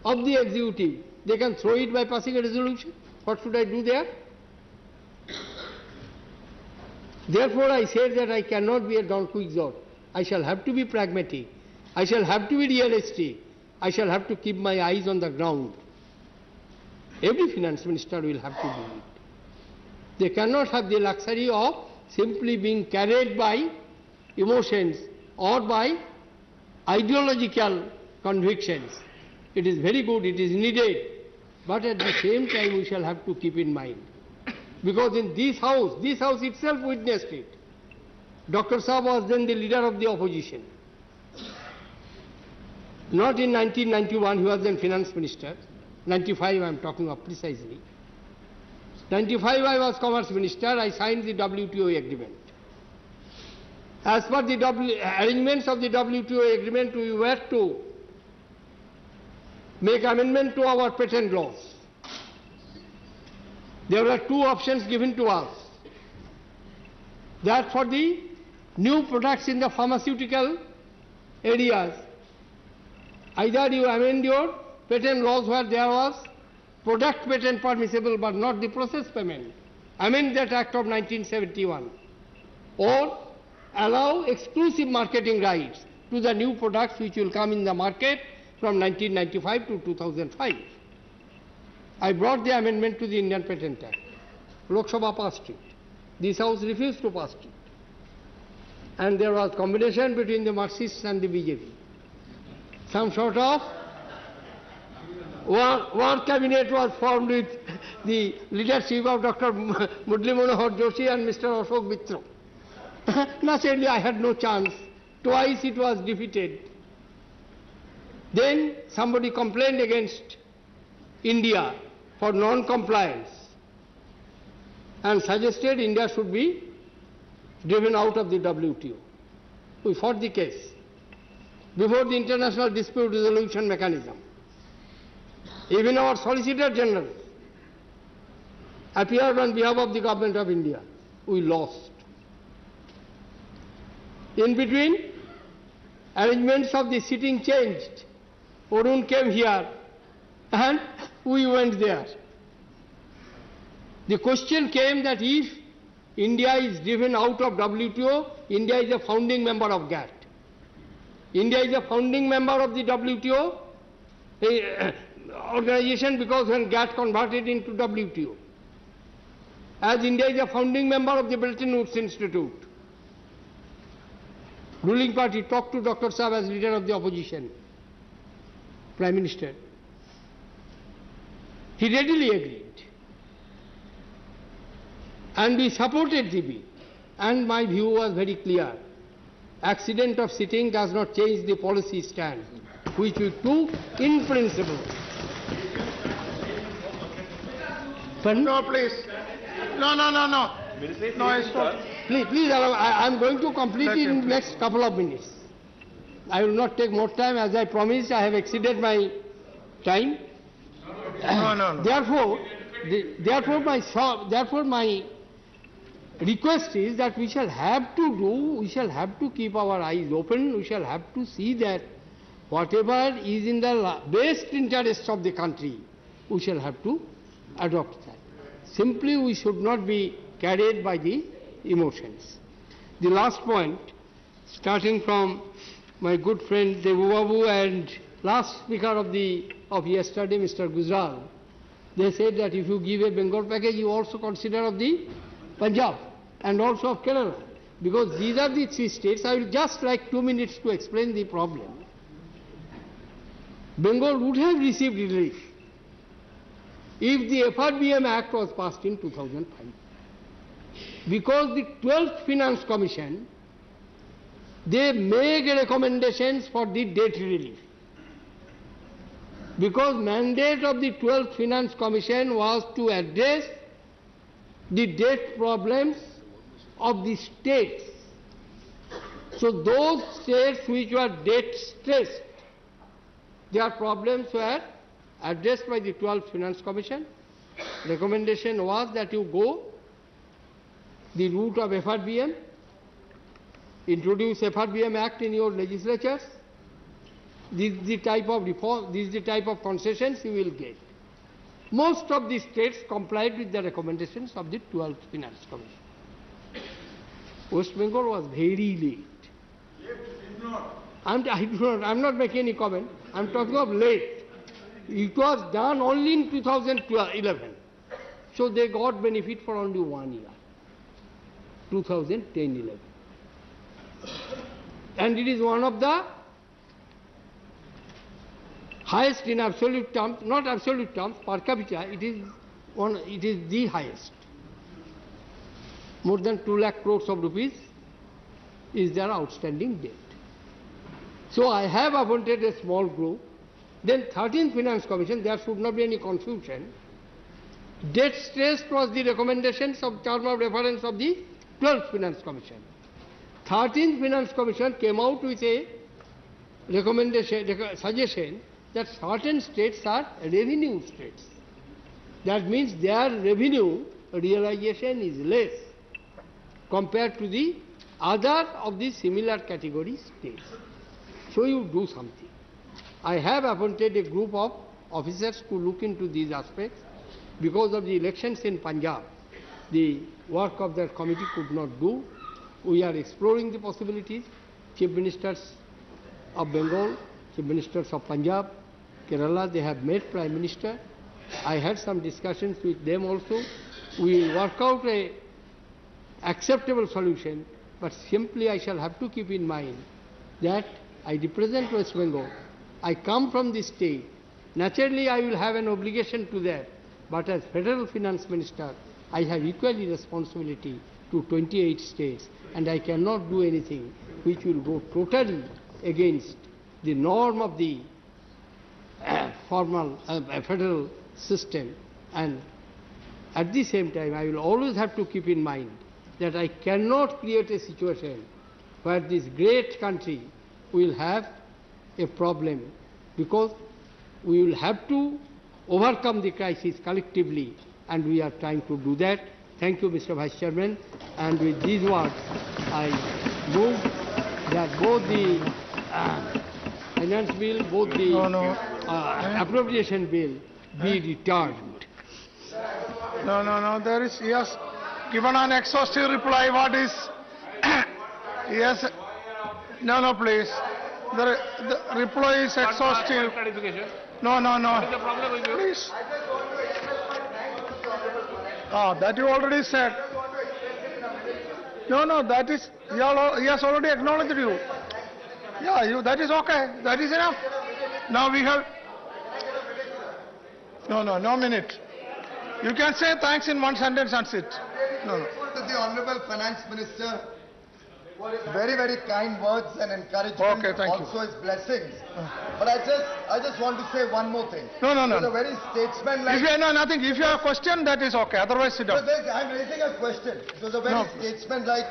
Speaker 1: of the executive, they can throw it by passing a resolution. What should I do there? Therefore I said that I cannot be a Don Quixote. I shall have to be pragmatic. I shall have to be realistic. I shall have to keep my eyes on the ground. Every finance minister will have to do it. They cannot have the luxury of simply being carried by emotions or by ideological convictions. It is very good, it is needed, but at the same time we shall have to keep in mind. Because in this House itself witnessed it. Dr. Saab was then the leader of the opposition. Not in 1991, he was then finance minister. 95 I am talking of precisely. 95 I was commerce minister, I signed the WTO agreement. As per the arrangements of the WTO agreement, we were to make amendment to our patent laws. There were 2 options given to us. That for the new products in the pharmaceutical areas, either you amend your patent laws where there was product patent permissible but not the process payment, amend that Act of 1971, or allow exclusive marketing rights to the new products which will come in the market from 1995 to 2005. I brought the amendment to the Indian Patent Act. Lok Sabha passed it. This House refused to pass it. And there was combination between the Marxists and the BJP. Some sort of war cabinet was formed with the leadership of Dr. Murli Manohar Joshi and Mr. Ashok Mitra. Naturally, I had no chance. Twice it was defeated. Then somebody complained against India for non-compliance and suggested India should be driven out of the WTO. We fought the case before the International Dispute Resolution Mechanism. Even our Solicitor General appeared on behalf of the government of India. We lost. In between, arrangements of the sitting changed. Arun came here and we went there. The question came that if India is driven out of WTO, India is a founding member of GATT. India is a founding member of the WTO organization because when GATT converted into WTO. As India is a founding member of the Bretton Woods Institute, ruling party talked to Dr. Saab as leader of the opposition, Prime Minister. He readily agreed. And we supported the bill. And my view was very clear. Accident of sitting does not change the policy stand, which we took in principle.
Speaker 2: No, please. No. No, it's not.
Speaker 1: Please allow, I am going to complete it in the next couple of minutes. I will not take more time. As I promised, I have exceeded my time.
Speaker 2: No.
Speaker 1: Therefore, my request is that we shall have to keep our eyes open, we shall have to see that whatever is in the best interest of the country, we shall have to adopt that. Simply we should not be carried by the emotions. The last point, starting from my good friend Devu Babu and last speaker of yesterday, Mr. Gujral, they said that if you give a Bengal package, you also consider of the Punjab and also of Kerala, because these are the three states. I will just like 2 minutes to explain the problem. Bengal would have received relief if the FRBM Act was passed in 2005, because the 12th Finance Commission, they make recommendations for the debt relief. Because mandate of the 12th Finance Commission was to address the debt problems of the states. So those states which were debt stressed, their problems were addressed by the 12th Finance Commission. Recommendation was that you go the route of FRBM, introduce FRBM Act in your legislatures. This is the type of reform, this is the type of concessions you will get. Most of the states complied with the recommendations of the 12th Finance Commission. West Bengal was very late.
Speaker 2: Yes, it is not.
Speaker 1: I'm not making any comment. I'm talking of late. It was done only in 2011. So they got benefit for only 1 year, 2010-11. And it is one of the highest in absolute terms, not absolute terms, per capita, it is the highest. More than 2 lakh crores of rupees is their outstanding debt. So I have appointed a small group. Then 13th Finance Commission, there should not be any confusion. Debt stressed was the recommendations of term of reference of the 12th Finance Commission. 13th Finance Commission came out with a suggestion that certain states are revenue states. That means their revenue realization is less compared to the other of the similar category states. So you do something. I have appointed a group of officers to look into these aspects. Because of the elections in Punjab, the work of that committee could not do. We are exploring the possibilities. Chief Ministers of Bengal, Chief Ministers of Punjab, Kerala, they have met Prime Minister. I had some discussions with them also. We will work out an acceptable solution, but simply I shall have to keep in mind that I represent West Bengal. I come from this state. Naturally, I will have an obligation to that. But as Federal Finance Minister, I have equally responsibility to 28 states, and I cannot do anything which will go totally against the norm of the formal federal system. And at the same time, I will always have to keep in mind that I cannot create a situation where this great country will have a problem, because we will have to overcome the crisis collectively and we are trying to do that. Thank you, Mr. Vice Chairman. And with these words, I move that both the finance bill, both the appropriation bill be returned.
Speaker 2: No, there is, yes, given an exhaustive reply, what is, yes, no, please. The reply is exhaustive. No.
Speaker 3: What is the problem with you?
Speaker 2: Please. That you already said. No, that is, he has already acknowledged you. Yeah, that is okay. That is enough. Now we have, no minute. You can say thanks in one sentence and sit. No.
Speaker 4: To the Honorable Finance Minister, very, very kind words and encouragement,
Speaker 2: Okay, thank you.
Speaker 4: also his blessings. But I just want to say one more thing.
Speaker 2: No.
Speaker 4: It's a very statesman-like...
Speaker 2: If you have nothing, if you have a question, that is okay. Otherwise, sit down.
Speaker 4: I'm raising a question. It was a very statesman-like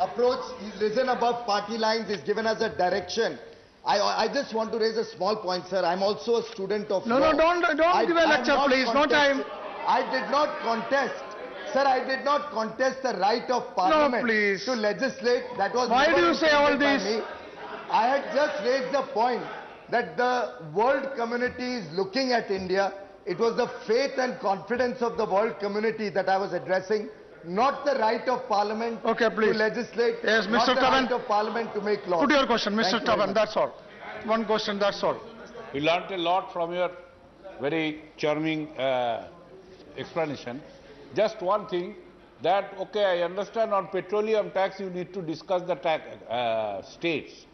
Speaker 4: approach. He's risen above party lines. He's given us a direction. I just want to raise a small point, sir. I'm also a student of law.
Speaker 2: No, don't give a lecture, please. No time.
Speaker 4: I did not contest. Sir, I did not contest the right of Parliament to legislate. That was
Speaker 2: Why do you say all this?
Speaker 4: I had just raised the point that the world community is looking at India. It was the faith and confidence of the world community that I was addressing, not the right of Parliament to legislate,
Speaker 2: yes, Mr.
Speaker 4: not the
Speaker 2: Taban,
Speaker 4: right of Parliament to make laws.
Speaker 2: Put your question, Mr. Taban, that's all. One question, that's all.
Speaker 3: We learnt a lot from your very charming explanation. Just one thing, that, okay, I understand on petroleum tax you need to discuss the tax, states.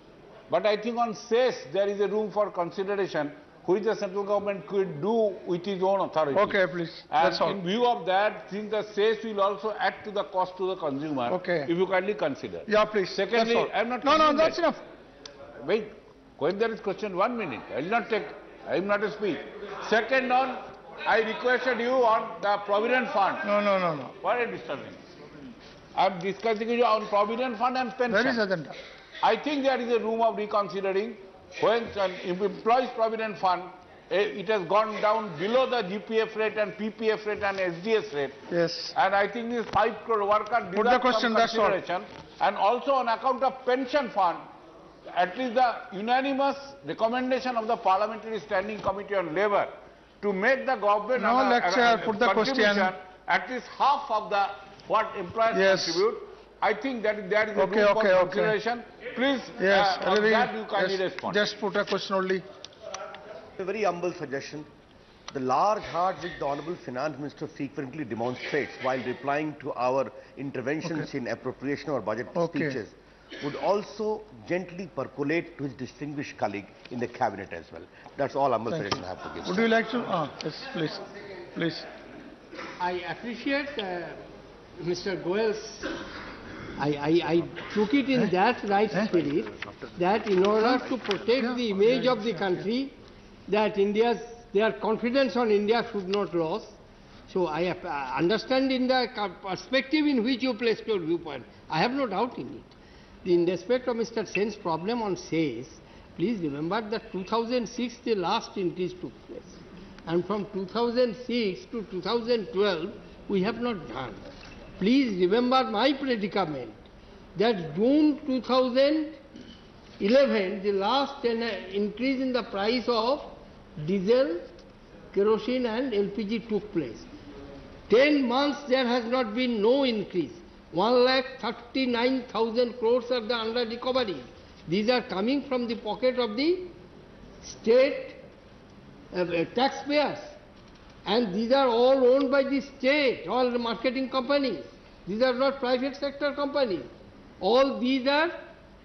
Speaker 3: But I think on cess there is a room for consideration which the central government could do with its own authority.
Speaker 2: Okay, please.
Speaker 3: And
Speaker 2: That's all.
Speaker 3: in view of that, since the cess will also add to the cost to the consumer, if you kindly consider.
Speaker 2: Yeah, please.
Speaker 3: Secondly,
Speaker 2: that's all.
Speaker 3: I am not...
Speaker 2: No, that's enough.
Speaker 3: Wait, when there is question, 1 minute. I will not take, I am not to speak. Second on, I requested you on the Provident Fund.
Speaker 2: No.
Speaker 3: What are you disturbing? I am discussing you on Provident Fund and pension.
Speaker 2: There is agenda.
Speaker 3: I think there is a room of reconsidering when an employees Provident Fund, it has gone down below the GPF rate and PPF rate and SDS rate.
Speaker 2: Yes.
Speaker 3: And I think this 5 crore worker
Speaker 2: Put the question, that's all.
Speaker 3: And also on account of pension fund, at least the unanimous recommendation of the Parliamentary Standing Committee on Labour to make the government
Speaker 2: No lecture, put the question.
Speaker 3: At least half of the what employers contribute. I think that there is a room for consideration. Please, on that you kindly respond.
Speaker 2: Just put a question only.
Speaker 5: A very humble suggestion. The large heart which the Honourable Finance Minister frequently demonstrates while replying to our interventions in appropriation or budget speeches would also gently percolate to his distinguished colleague in the cabinet as well. That's all humble suggestion I have to give.
Speaker 2: Would you like to? Yes, please.
Speaker 1: I appreciate Mr. Goel's. I took it in that right spirit that in order to protect the image of the country, that their confidence on India should not lose. So I understand in the perspective in which you placed your viewpoint. I have no doubt in it. In respect of Mr. Sen's problem on sales, please remember that 2006 the last increase took place. And from 2006 to 2012 we have not done. Please remember my predicament that June 2011 the last increase in the price of diesel, kerosene and LPG took place. 10 months there has not been no increase. 1,39,000 crores are the under recovery. These are coming from the pocket of the state taxpayers. And these are all owned by the state, all the marketing companies. These are not private sector companies. All these are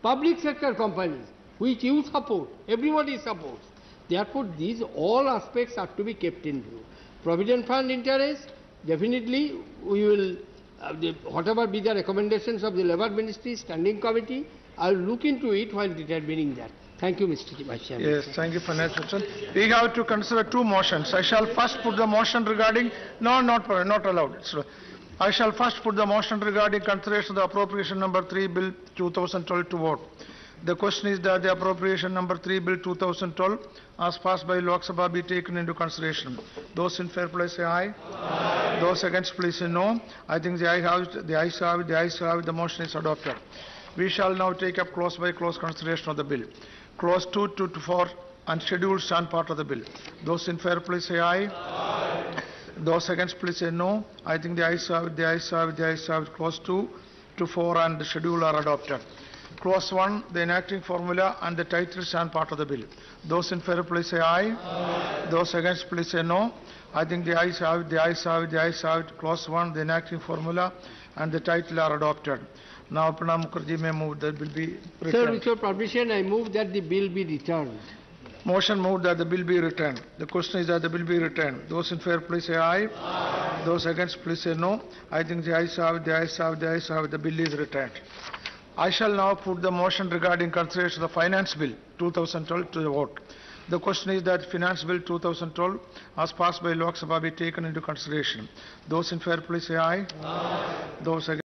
Speaker 1: public sector companies, which you support, everybody supports. Therefore, these all aspects are to be kept in view. Provident Fund interest, definitely we will, whatever be the recommendations of the Labour Ministry Standing Committee, I will look into it while determining that. Thank you, Mr. Vice Chairman.
Speaker 2: Yes, thank you, Finance Minister. We have to consider two motions. I shall first put the motion regarding... No, not allowed. I shall first put the motion regarding consideration of the appropriation number 3 Bill 2012 to vote. The question is that the appropriation number 3 bill 2012 as passed by Lok Sabha be taken into consideration. Those in favor please say aye. Aye. Those against please say no. I think the ayes have it, the ayes have it, the ayes have it, the motion is adopted. We shall now take up clause by clause consideration of the bill. Clause 2 to 4 and schedule stand part of the bill. Those in favor please say aye. Aye. Those against please say no. I think the ayes have it, the ayes have it, the ayes have it. Clause 2 to 4 and the schedule are adopted. Clause 1, the enacting formula and the title stand part of the bill. Those in favor please say aye. Aye. Those against please say no. I think the ayes have it, the ayes have it, the ayes have it. Clause 1, the enacting formula and the title are adopted. Now Pranab Mukherjee may move that bill be returned.
Speaker 1: Sir, with your permission, I move that the bill be returned.
Speaker 2: Motion moved that the bill be returned. The question is that the bill be returned. Those in favor please say aye. Aye. Those against please say no. I think the ayes have it, the ayes have it, the ayes have it. The bill is returned. I shall now put the motion regarding consideration of the Finance Bill 2012 to the vote. The question is that Finance Bill 2012 as passed by Lok Sabha be taken into consideration. Those in favor please say aye. Aye. Those against